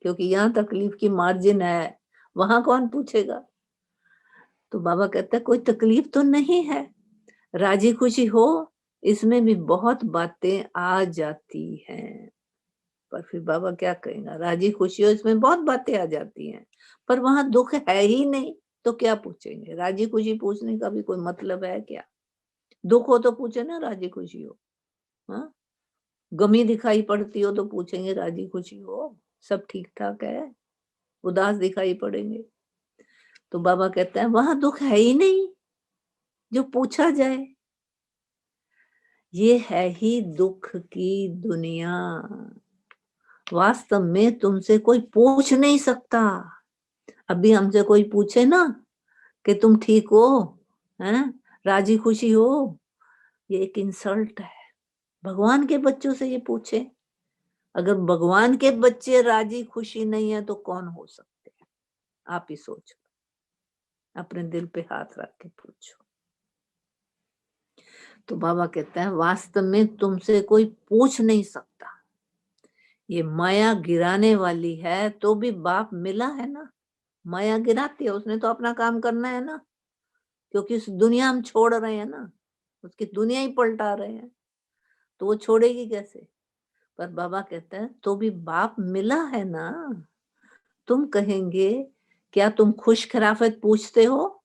क्योंकि यहाँ तकलीफ की मार्जिन है, वहां कौन पूछेगा? तो बाबा कहता है कोई तकलीफ तो नहीं है, राजी खुशी हो, इसमें भी बहुत बातें आ जाती हैं। पर फिर बाबा क्या कहेगा? राजी खुशी हो, इसमें बहुत बातें आ जाती हैं, पर वहां दुख है ही नहीं, तो क्या पूछेंगे? राजी खुशी पूछने का भी कोई मतलब है क्या? दुख हो तो पूछे ना राजी खुशी हो। हाँ, गमी दिखाई पड़ती हो तो पूछेंगे राजी खुशी हो, सब ठीक ठाक है? उदास दिखाई पड़ेंगे तो बाबा कहते हैं वहां दुख है ही नहीं जो पूछा जाए। ये है ही दुख की दुनिया। वास्तव में तुमसे कोई पूछ नहीं सकता। अभी हमसे कोई पूछे ना कि तुम ठीक हो, हैं, राजी खुशी हो, ये एक इंसल्ट है। भगवान के बच्चों से ये पूछे, अगर भगवान के बच्चे राजी खुशी नहीं है तो कौन हो सकते हैं? आप ही सोचो, अपने दिल पे हाथ रख के पूछो। तो बाबा कहते हैं वास्तव में तुमसे कोई पूछ नहीं सकता। ये माया गिराने वाली है तो भी बाप मिला है ना। माया गिराती है, उसने तो अपना काम करना है ना, क्योंकि इस दुनिया हम छोड़ रहे हैं ना, उसकी दुनिया ही पलटा रहे हैं, तो वो छोड़ेगी कैसे? पर बाबा कहते हैं तो भी बाप मिला है ना। तुम कहेंगे क्या तुम खुश खराफत पूछते हो?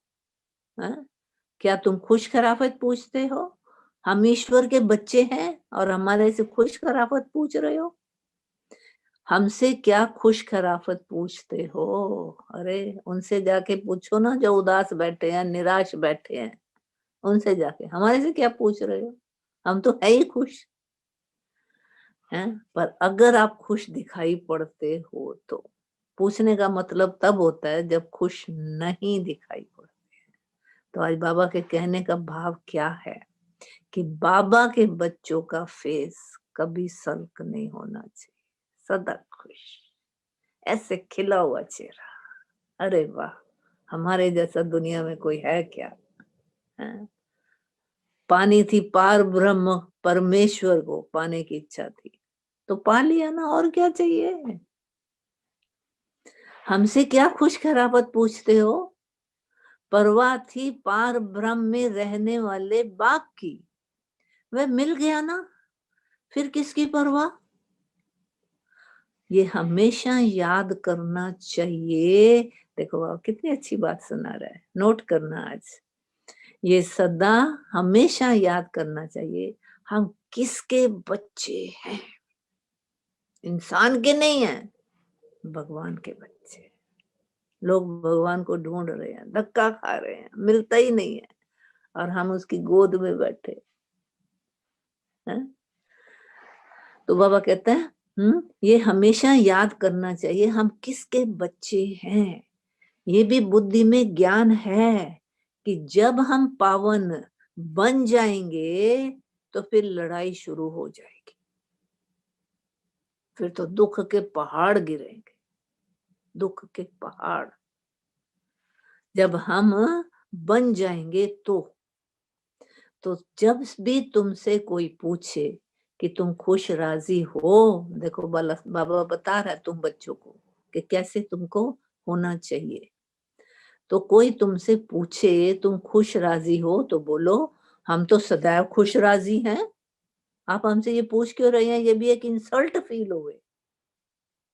क्या तुम खुश खराफत पूछते हो? हम ईश्वर के बच्चे हैं और हमारे से खुश खराफत पूछ रहे हो? हमसे क्या खुश खराफत पूछते हो? अरे उनसे जाके पूछो ना जो उदास बैठे हैं, निराश बैठे हैं, उनसे जाके। हमारे से क्या पूछ रहे हो? हम तो है ही खुश हैं। पर अगर आप खुश दिखाई पड़ते हो तो पूछने का मतलब तब होता है जब खुश नहीं दिखाई पड़ते हैं। तो आज बाबा के कहने का भाव क्या है कि बाबा के बच्चों का फेस कभी सल्क नहीं होना चाहिए, सदा खुश, ऐसे खिला हुआ चेहरा। अरे वाह, हमारे जैसा दुनिया में कोई है क्या? है? पानी थी पार ब्रह्म, परमेश्वर को पाने की इच्छा थी तो पा लिया ना, और क्या चाहिए? हमसे क्या खुश खराबत पूछते हो? परवाह थी पार ब्रह्म में रहने वाले बाप की, वह मिल गया ना, फिर किसकी परवाह? ये हमेशा याद करना चाहिए। देखो बाबा कितनी अच्छी बात सुना रहा है, नोट करना आज। ये सदा हमेशा याद करना चाहिए, हम किसके बच्चे हैं? इंसान के नहीं हैं, भगवान के बच्चे। लोग भगवान को ढूंढ रहे हैं, धक्का खा रहे हैं, मिलता ही नहीं है, और हम उसकी गोद में बैठे हैं। तो बाबा कहते हैं ये हमेशा याद करना चाहिए, हम किसके बच्चे हैं। ये भी बुद्धि में ज्ञान है कि जब हम पावन बन जाएंगे तो फिर लड़ाई शुरू हो जाएगी, फिर तो दुख के पहाड़ गिरेंगे, दुख के पहाड़। जब हम बन जाएंगे तो जब भी तुमसे कोई पूछे कि तुम खुश राजी हो, देखो बाबा बता रहा है तुम बच्चों को कि कैसे तुमको होना चाहिए। तो कोई तुमसे पूछे तुम खुश राजी हो तो बोलो हम तो सदैव खुश राजी हैं। आप हमसे ये पूछ क्यों रहे हैं? ये भी एक इंसल्ट फील हुए।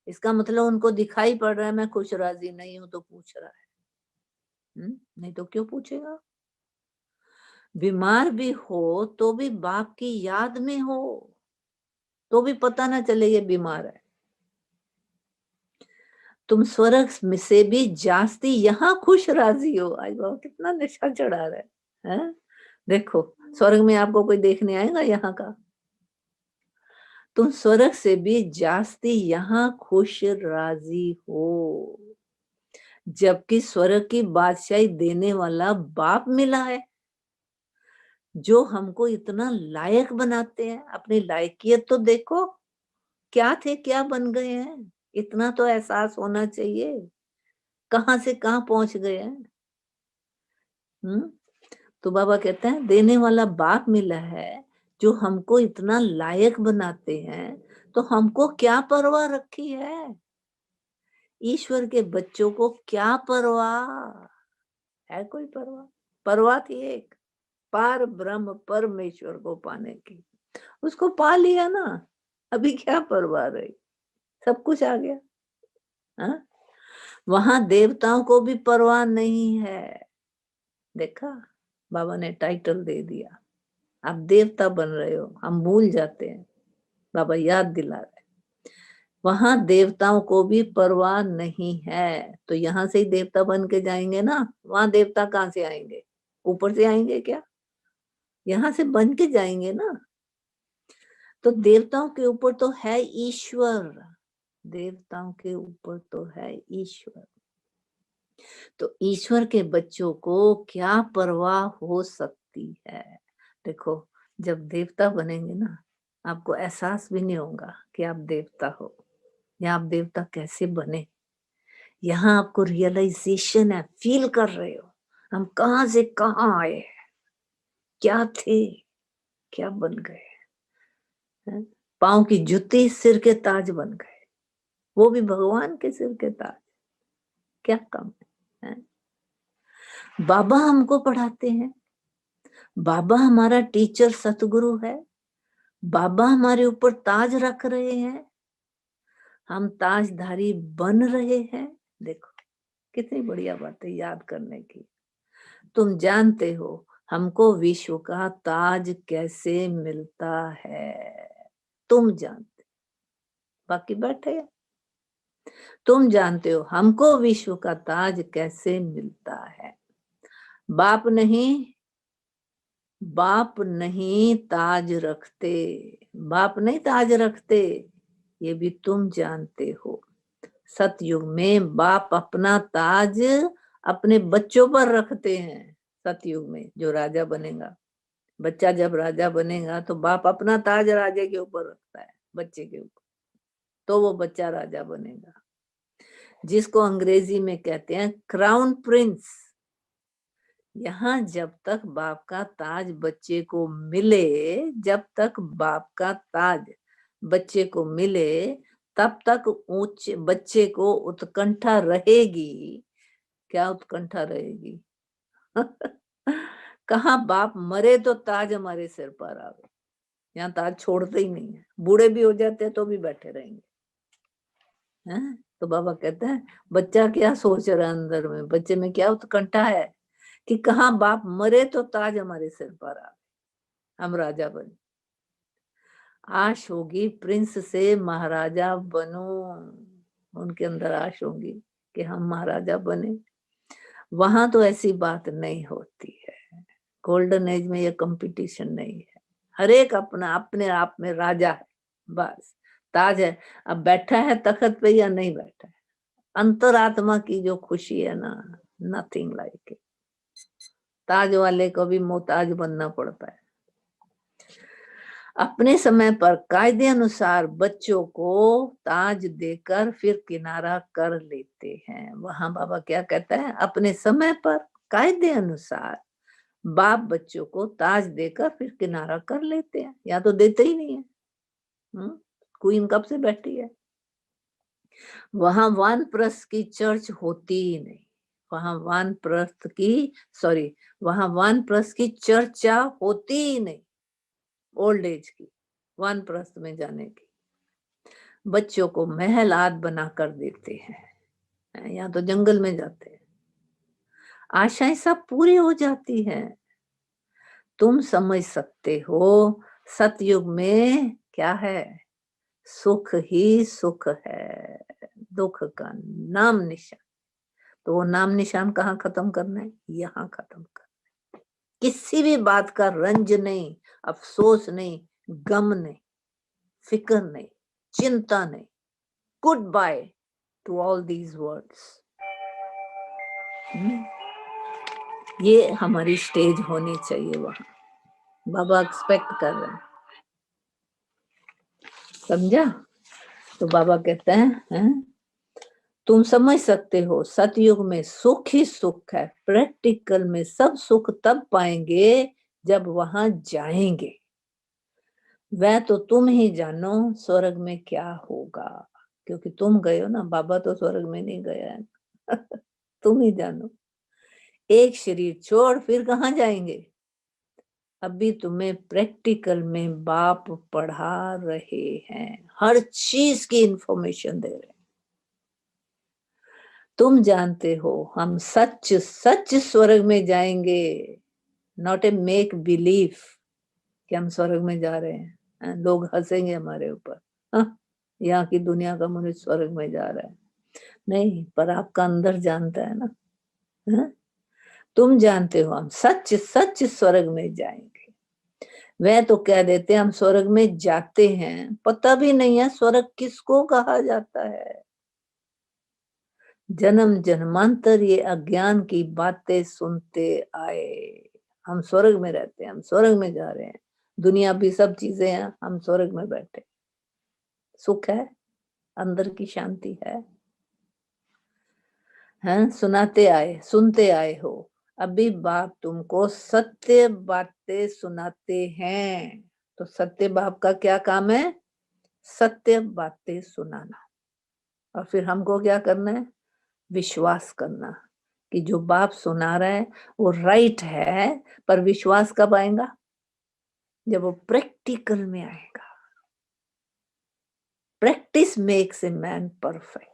इसका मतलब उनको दिखाई पड़ रहा है मैं खुश राजी नहीं हूं तो पूछ रहा है। नहीं तो क्यों पूछेगा? बीमार भी हो तो भी बाप की याद में हो तो भी पता ना चले ये बीमार है। तुम स्वर्ग से भी जास्ती यहाँ खुश राजी हो। आज बाबा कितना नशा चढ़ा रहा है? देखो स्वर्ग में आपको कोई देखने आएगा यहाँ का? तुम स्वर्ग से भी जास्ती यहाँ खुश राजी हो, जबकि स्वर्ग की बादशाही देने वाला बाप मिला है जो हमको इतना लायक बनाते हैं। अपनी लायकियत तो देखो, क्या थे क्या बन गए हैं, इतना तो एहसास होना चाहिए कहां से कहां पहुंच गए हैं। तो बाबा कहते हैं देने वाला बाप मिला है जो हमको इतना लायक बनाते हैं, तो हमको क्या परवाह रखी है? ईश्वर के बच्चों को क्या परवाह है? कोई परवाह? परवाह थी एक पार ब्रह्म परमेश्वर को पाने की, उसको पा लिया ना, अभी क्या परवाह रही? सब कुछ आ गया। हा? वहां देवताओं को भी परवाह नहीं है। देखा बाबा ने टाइटल दे दिया, आप देवता बन रहे हो। हम भूल जाते हैं, बाबा याद दिला रहे। वहां देवताओं को भी परवाह नहीं है, तो यहाँ से ही देवता बन के जाएंगे ना, वहां देवता कहाँ से आएंगे? ऊपर से आएंगे क्या? यहाँ से बन के जाएंगे ना। तो देवताओं के ऊपर तो है ईश्वर, देवताओं के ऊपर तो है ईश्वर। तो ईश्वर के बच्चों को क्या परवाह हो सकती है? देखो जब देवता बनेंगे ना, आपको एहसास भी नहीं होगा कि आप देवता हो या आप देवता कैसे बने। यहाँ आपको रियलाइजेशन है, फील कर रहे हो हम कहां से कहां आए, क्या थे क्या बन गए। पांव की जूती सिर के ताज बन गए, वो भी भगवान के सिर के ताज। क्या कम है? बाबा हमको पढ़ाते हैं, बाबा हमारा टीचर सतगुरु है, बाबा हमारे ऊपर ताज रख रहे हैं, हम ताजधारी बन रहे हैं। देखो कितनी बढ़िया बात है याद करने की। तुम जानते हो हमको विश्व का ताज कैसे मिलता है? तुम जानते, बाकी बैठे हैं। तुम जानते हो हमको विश्व का ताज कैसे मिलता है? बाप नहीं ताज रखते, बाप नहीं ताज रखते, ये भी तुम जानते हो। सतयुग में बाप अपना ताज अपने बच्चों पर रखते हैं। सतयुग में जो राजा बनेगा, बच्चा जब राजा बनेगा तो बाप अपना ताज राजे के ऊपर रखता है, बच्चे के ऊपर, तो वो बच्चा राजा बनेगा, जिसको अंग्रेजी में कहते हैं क्राउन प्रिंस। यहाँ जब तक बाप का ताज बच्चे को मिले, जब तक बाप का ताज बच्चे को मिले, तब तक ऊंचे बच्चे को उत्कंठा रहेगी। क्या उत्कंठा रहेगी? कहाँ बाप मरे तो ताज हमारे सिर पर आवे, यहाँ ताज छोड़ते ही नहीं है। बूढ़े भी हो जाते हैं तो भी बैठे रहेंगे, हैं? तो बाबा कहते हैं बच्चा क्या सोच रहा है अंदर में, बच्चे में क्या उत्कंठा है कि कहाँ बाप मरे तो ताज हमारे सिर पर आवे, हम राजा बने। आश होगी प्रिंस से महाराजा बनूं, उनके अंदर आश होगी कि हम महाराजा बने। वहां तो ऐसी बात नहीं होती है। गोल्डन एज में ये कंपटीशन नहीं है, हर एक अपना अपने आप में राजा है, बस ताज है। अब बैठा है तख्त पे या नहीं बैठा है, अंतरात्मा की जो खुशी है ना, नथिंग लाइक इट। ताज वाले को भी मोहताज बनना पड़ता है। अपने समय पर कायदे अनुसार बच्चों को ताज देकर फिर किनारा कर लेते हैं। वहां बाबा क्या कहता है, अपने समय पर कायदे अनुसार बाप बच्चों को ताज देकर फिर किनारा कर लेते हैं, या तो देते ही नहीं है। क्वीन कब से बैठी है? वहां वानप्रस्थ की चर्च होती ही नहीं, वहां वानप्रस्थ की चर्चा होती ही नहीं। ओल्ड एज की, वानप्रस्थ में जाने की। बच्चों को महल आद बना कर देते हैं, यहाँ तो जंगल में जाते हैं। आशाएं सब पूरी हो जाती हैं। तुम समझ सकते हो सतयुग में क्या है, सुख ही सुख है, दुख का नाम निशान। तो वो नाम निशान कहाँ खत्म करना है? यहाँ खत्म करना है। किसी भी बात का रंज नहीं, अफसोस नहीं, गम नहीं, फिक्र नहीं, चिंता नहीं। Good by two all these words. ये हमारी स्टेज होनी चाहिए। वहां बाबा एक्सपेक्ट कर रहे हैं, समझा? तो बाबा कहते हैं तुम समझ सकते हो सतयुग में सुख ही सुख है। प्रैक्टिकल में सब सुख तब पाएंगे जब वहां जाएंगे। वह तो तुम ही जानो स्वर्ग में क्या होगा, क्योंकि तुम गए हो ना, बाबा तो स्वर्ग में नहीं गया है। तुम ही जानो। एक शरीर छोड़ फिर कहाँ जाएंगे? अभी तुम्हें प्रैक्टिकल में बाप पढ़ा रहे हैं, हर चीज की इंफॉर्मेशन दे रहे हैं। तुम जानते हो हम सच सच स्वर्ग में जाएंगे, नॉट ए मेक बिलीव कि हम स्वर्ग में जा रहे हैं। लोग हंसेंगे हमारे ऊपर, यहाँ की दुनिया का मनुष्य स्वर्ग में जा रहा है। नहीं, पर आपका अंदर जानता है ना। तुम जानते हो हम सच सच स्वर्ग में जाएंगे। वह तो कह देते हम स्वर्ग में जाते हैं, पता भी नहीं है स्वर्ग किसको कहा जाता है। जन्म जन्मांतर ये अज्ञान की बातें सुनते आए। हम स्वर्ग में रहते हैं, हम स्वर्ग में जा रहे हैं, दुनिया भी सब चीजें हैं, हम स्वर्ग में बैठे। सुख है, अंदर की शांति है। सुनाते आए, सुनते आए हो। अभी बाप तुमको सत्य बातें सुनाते हैं। तो सत्य बाप का क्या काम है? सत्य बातें सुनाना। और फिर हमको क्या करना है? विश्वास करना कि जो बाप सुना रहा है वो राइट है। पर विश्वास कब आएगा? जब वो प्रैक्टिकल में आएगा। Practice makes a man perfect.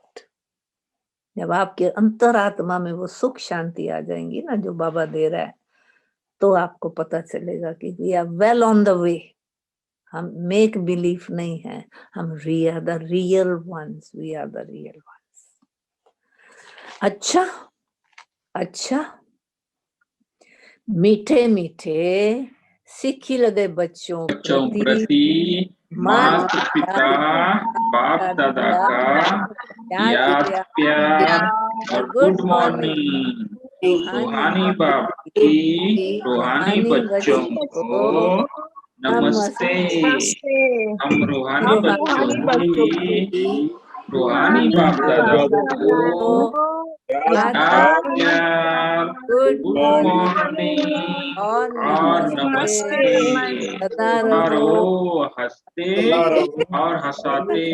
जब आपके अंतरात्मा में वो सुख शांति आ जाएंगी ना जो बाबा दे रहा है, तो आपको पता चलेगा कि we are well on the way. हम मेक बिलीफ नहीं है, हम we are the real ones, we are the real ones. अच्छा अच्छा, मीठे मीठे सिखिल दे बच्चों प्रति माता पिता बाप दादा का याद प्यार और गुड मॉर्निंग। रूहानी बाप की रूहानी बच्चों को नमस्ते। हम रूहानी बच्चों की रूहानी बाप दादा को याद याद प्यार, प्यार, गुड गुड मॉर्निंग मॉर्निंग और और नमस्ते। नमस्ते। सदा सदा रहो रहो हंसते और हंसाते।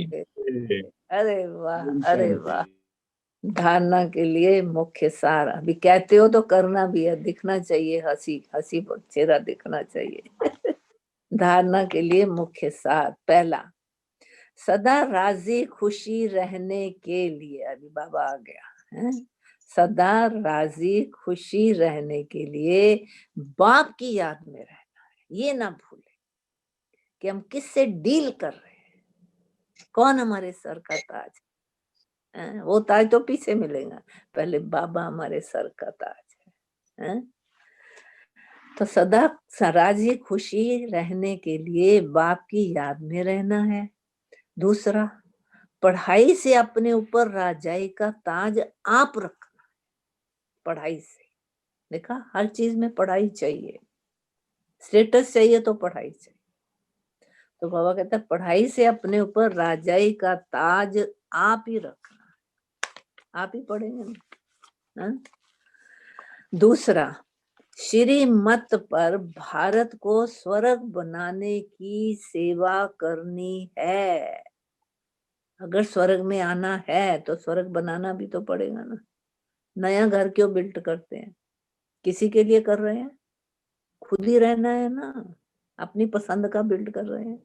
करते। अरे वाह, अरे वाह। धारणा के लिए मुख्य सार, अभी कहते हो तो करना भी है, दिखना चाहिए, हंसी हंसी चेहरा दिखना चाहिए। धारणा के लिए मुख्य सार, पहला, सदा राजी खुशी रहने के लिए, अभी बाबा आ गया है, सदा राजी खुशी रहने के लिए बाप की याद में रहना है। ये ना भूले कि हम किससे डील कर रहे हैं, कौन हमारे सर का ताज है। वो ताज तो पीछे मिलेगा, पहले बाबा हमारे सर का ताज है। तो सदा राजी खुशी रहने के लिए बाप की याद में रहना है। दूसरा, पढ़ाई से अपने ऊपर राजाई का ताज आप रखना। पढ़ाई से, देखा, हर चीज में पढ़ाई चाहिए, स्टेटस चाहिए तो पढ़ाई चाहिए। तो बाबा कहता है पढ़ाई से अपने ऊपर राजाई का ताज आप ही रखना, आप ही पढ़ेंगे ना। दूसरा, श्रीमत पर भारत को स्वर्ग बनाने की सेवा करनी है। अगर स्वर्ग में आना है तो स्वर्ग बनाना भी तो पड़ेगा ना। नया घर क्यों बिल्ड करते हैं, किसी के लिए कर रहे हैं, खुद ही रहना है ना, अपनी पसंद का बिल्ड कर रहे हैं।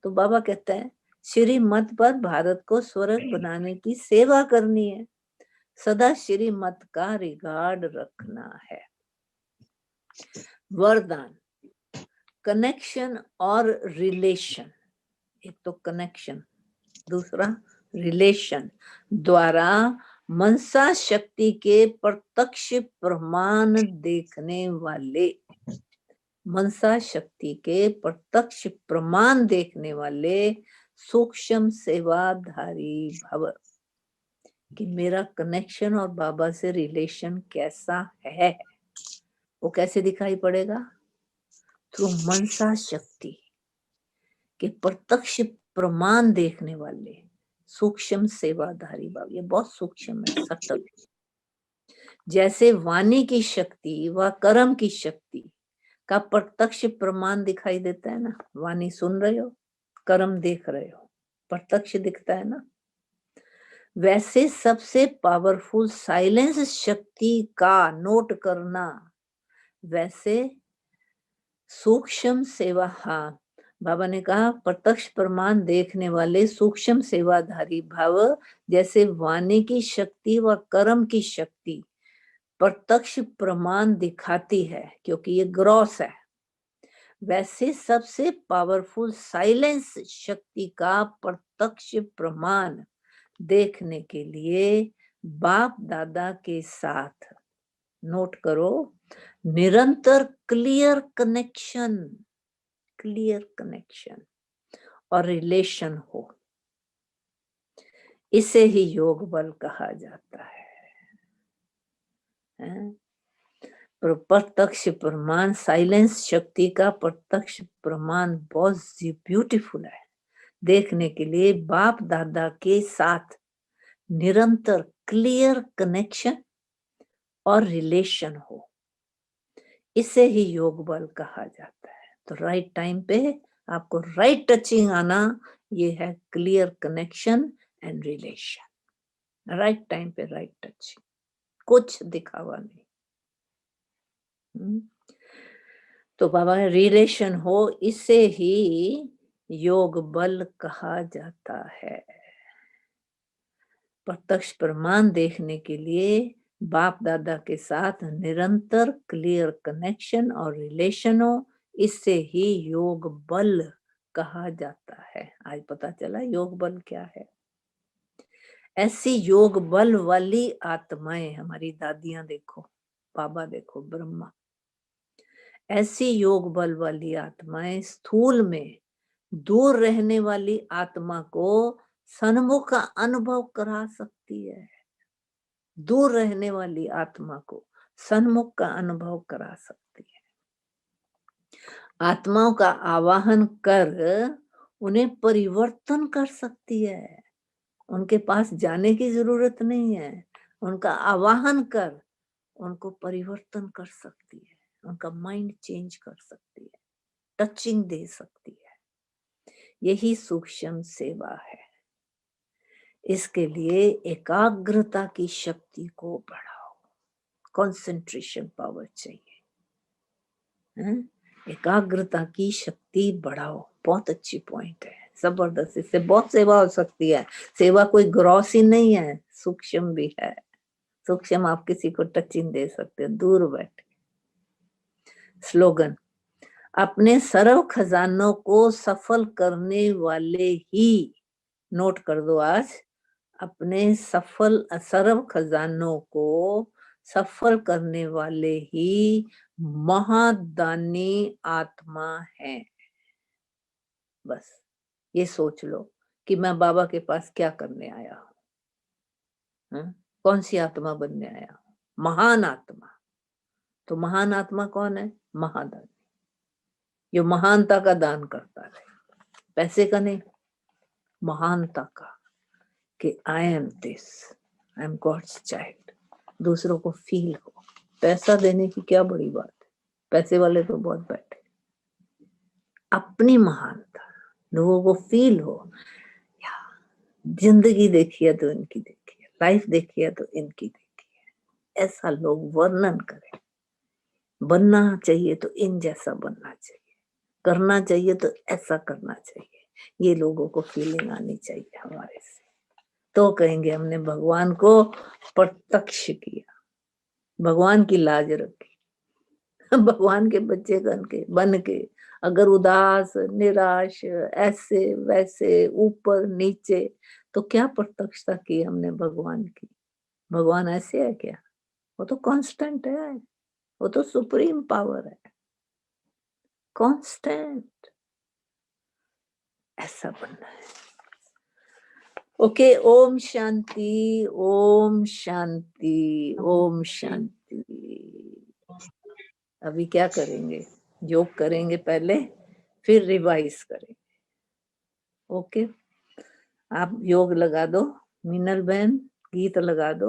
तो बाबा कहते हैं श्रीमत पर भारत को स्वर्ग बनाने की सेवा करनी है, सदा श्रीमत का रिगार्ड रखना है। वरदान, कनेक्शन और रिलेशन, एक तो कनेक्शन, दूसरा रिलेशन द्वारा मनसा शक्ति के प्रत्यक्ष प्रमाण देखने वाले, मनसा शक्ति के प्रत्यक्ष प्रमाण देखने वाले सूक्ष्म सेवाधारी भव। कि मेरा कनेक्शन और बाबा से रिलेशन कैसा है, वो कैसे दिखाई पड़ेगा? थ्रू मनसा शक्ति के प्रत्यक्ष प्रमाण देखने वाले सूक्ष्म सेवाधारी भाव। ये बहुत सूक्ष्म है, सटल। जैसे वाणी की शक्ति व कर्म की शक्ति का प्रत्यक्ष प्रमाण दिखाई देता है ना, वाणी सुन रहे हो, कर्म देख रहे हो, प्रत्यक्ष दिखता है ना। वैसे सबसे पावरफुल साइलेंस शक्ति का नोट करना, वैसे सूक्ष्म सेवा, हाँ बाबा ने कहा प्रत्यक्ष प्रमाण देखने वाले सूक्ष्म सेवाधारी भाव, जैसे वाणी की शक्ति व कर्म की शक्ति प्रत्यक्ष प्रमाण दिखाती है क्योंकि ये ग्रॉस है, वैसे सबसे पावरफुल साइलेंस शक्ति का प्रत्यक्ष प्रमाण देखने के लिए बाप दादा के साथ, नोट करो, निरंतर क्लियर कनेक्शन और रिलेशन हो, इसे ही योग बल कहा जाता है। प्रत्यक्ष प्रमाण, साइलेंस शक्ति का प्रत्यक्ष प्रमाण बहुत ब्यूटीफुल है। देखने के लिए बाप दादा के साथ निरंतर क्लियर कनेक्शन और रिलेशन हो, इसे ही योग बल कहा जाता है। तो राइट टाइम पे आपको राइट टचिंग आना, ये है clear connection and relation. Right time पे राइट टचिंग, कुछ दिखावा नहीं। तो बाबा रिलेशन हो, इसे ही योग बल कहा जाता है। प्रत्यक्ष प्रमाण देखने के लिए बाप दादा के साथ निरंतर क्लियर कनेक्शन और रिलेशन हो, इससे ही योग बल कहा जाता है। आज पता चला योग बल क्या है। ऐसी योग बल वाली आत्माएं, हमारी दादियां देखो, बाबा देखो, ब्रह्मा, ऐसी योग बल वाली आत्माएं स्थूल में दूर रहने वाली आत्मा को सन्मुख का अनुभव करा सकती है। दूर रहने वाली आत्मा को सन्मुख का अनुभव करा सकती है। आत्माओं का आवाहन कर उन्हें परिवर्तन कर सकती है। उनके पास जाने की जरूरत नहीं है, उनका आवाहन कर उनको परिवर्तन कर सकती है, उनका माइंड चेंज कर सकती है, टचिंग दे सकती है। यही सूक्ष्म सेवा है। इसके लिए एकाग्रता की शक्ति को बढ़ाओ, कंसंट्रेशन पावर चाहिए, एकाग्रता की शक्ति बढ़ाओ। बहुत अच्छी पॉइंट है, जबरदस्त। इससे बहुत सेवा हो सकती है। सेवा कोई ग्रॉस ही नहीं है, सूक्ष्म भी है। सूक्ष्म आप किसी को टचिंग दे सकते हो दूर बैठे। स्लोगन, अपने सर्व खजानों को सफल करने वाले ही, नोट कर दो आज, अपने सर्व खजानों को सफल करने वाले ही महादानी आत्मा है। बस ये सोच लो कि मैं बाबा के पास क्या करने आया हूं, कौन सी आत्मा बनने आया हूं? महान आत्मा। तो महान आत्मा कौन है? महादानी, जो महानता का दान करता है, पैसे का नहीं, महानता का, कि I am this, I am God's child. दूसरों को फील हो। पैसा देने की क्या बड़ी बात है, पैसे वाले तो बहुत बैठे। अपनी महानता लोगों को फील हो। जिंदगी देखी है तो इनकी देखी है, लाइफ देखी है तो इनकी देखी है, ऐसा लोग वर्णन करें। बनना चाहिए तो इन जैसा बनना चाहिए, करना चाहिए तो ऐसा करना चाहिए, ये लोगों को फीलिंग आनी चाहिए हमारे से। तो कहेंगे हमने भगवान को प्रत्यक्ष किया, भगवान की लाज रखी। भगवान के बच्चे बन के अगर उदास, निराश, ऐसे वैसे, ऊपर नीचे, तो क्या प्रत्यक्षता की हमने भगवान की? भगवान ऐसे है क्या? वो तो कांस्टेंट है, वो तो सुप्रीम पावर है, कांस्टेंट। ऐसा बनना है। ओके, ओम शांति, ओम शांति, ओम शांति। अभी क्या करेंगे? योग करेंगे पहले, फिर रिवाइज करेंगे। ओके, आप योग लगा दो। मीनल बहन गीत लगा दो।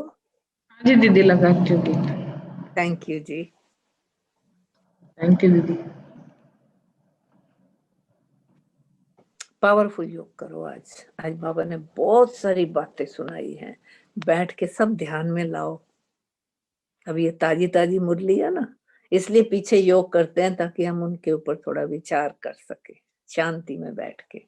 जी दीदी, लगाती हूँ गीत। थैंक यू जी। थैंक यू दीदी। पावरफुल योग करो आज। आज बाबा ने बहुत सारी बातें सुनाई हैं, बैठ के सब ध्यान में लाओ। अब ये ताजी ताजी मुरली है ना, इसलिए पीछे योग करते हैं ताकि हम उनके ऊपर थोड़ा विचार कर सके शांति में बैठ के।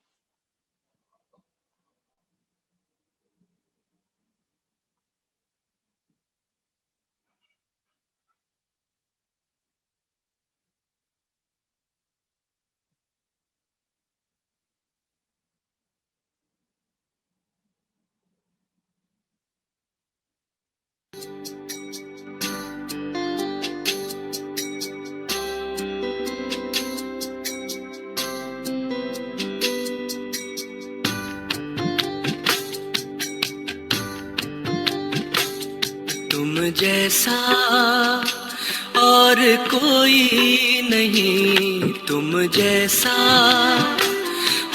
तुम जैसा और कोई नहीं, तुम जैसा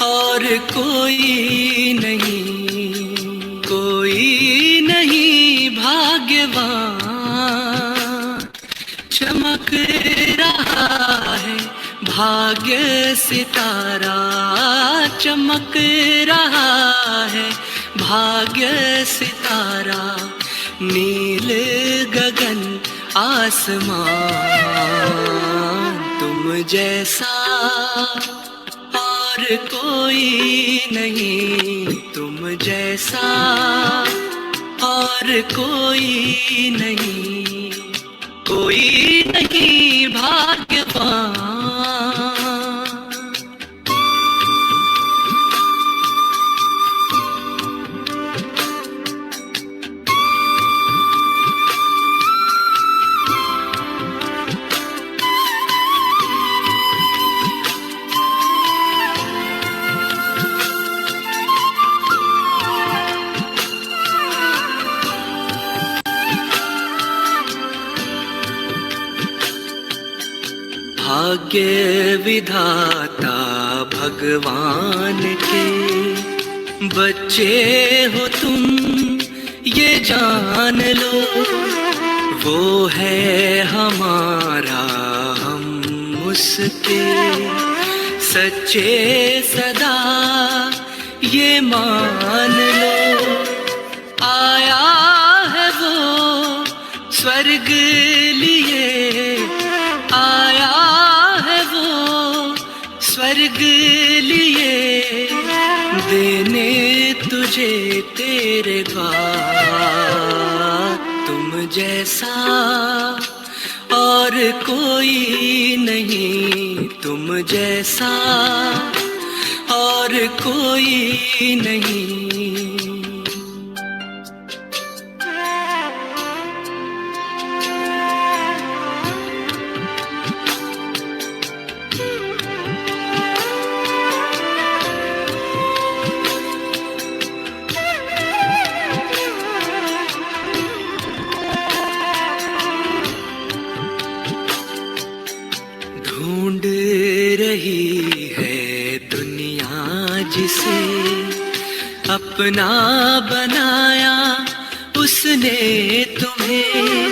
और कोई नहीं, कोई नहीं भाग्यवान। चमक रहा है भाग्य सितारा, चमक रहा है भाग्य सितारा। नील गगन आसमान, तुम जैसा और कोई नहीं, तुम जैसा और कोई नहीं, कोई नहीं भाग्यवान। भाग्य विधाता भगवान के बच्चे हो तुम ये जान लो, वो है हमारा हम उसके सच्चे सदा ये मान लो। आया है वो स्वर्ग लिए, आया है वो स्वर्ग लिए, देने तुझे तेरे द्वार। तुम जैसा और कोई नहीं, तुम जैसा और कोई नहीं। ढूंढ रही है दुनिया जिसे अपना बनाया उसने तुम्हें,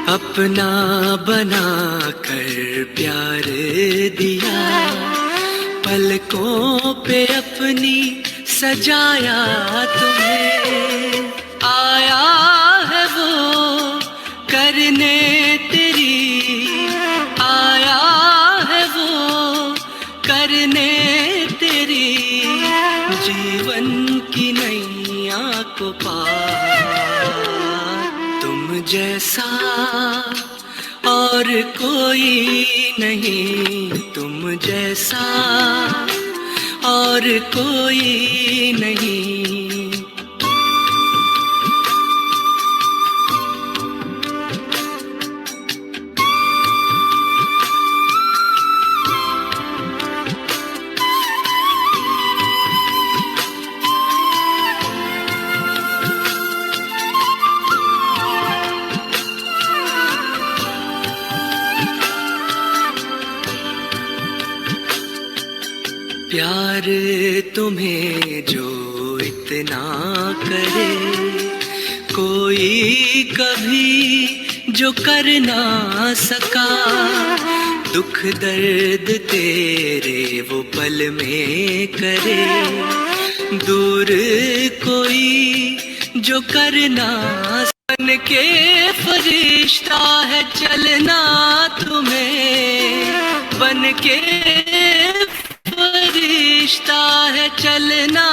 अपना बना कर प्यार दिया, पलकों पे अपनी सजाया तुम्हें। आया है वो करने तेरी, आया है वो करने तेरी जीवन की नैया को पार। तुम जैसा और कोई नहीं, तुम जैसा और कोई नहीं। प्यार तुम्हें जो इतना करे, कोई कभी जो कर ना सका, दुख दर्द तेरे वो पल में करे, दूर कोई जो कर ना बन के फरिश्ता है चलना तुम्हें, बन के फरिश्ता है चलना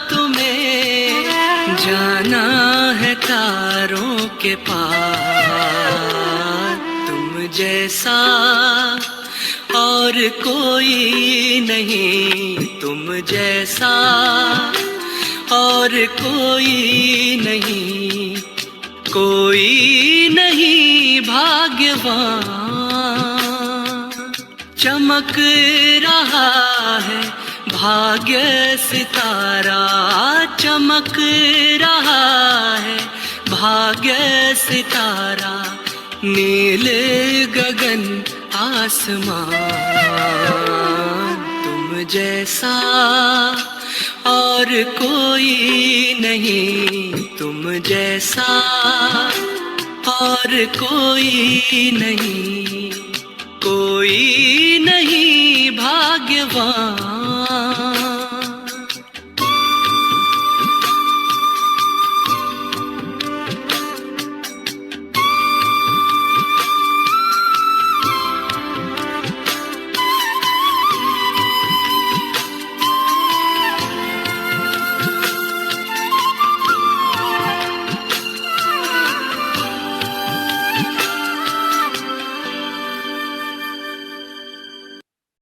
तुम्हें, जाना है तारों के पार। तुम जैसा और कोई नहीं, तुम जैसा और कोई नहीं, कोई नहीं भाग्यवान। चमक रहा है भाग्य सितारा, चमक रहा है भाग्य सितारा, नील गगन आसमान। तुम जैसा और कोई नहीं, तुम जैसा और कोई नहीं, कोई नहीं भाग्यवान।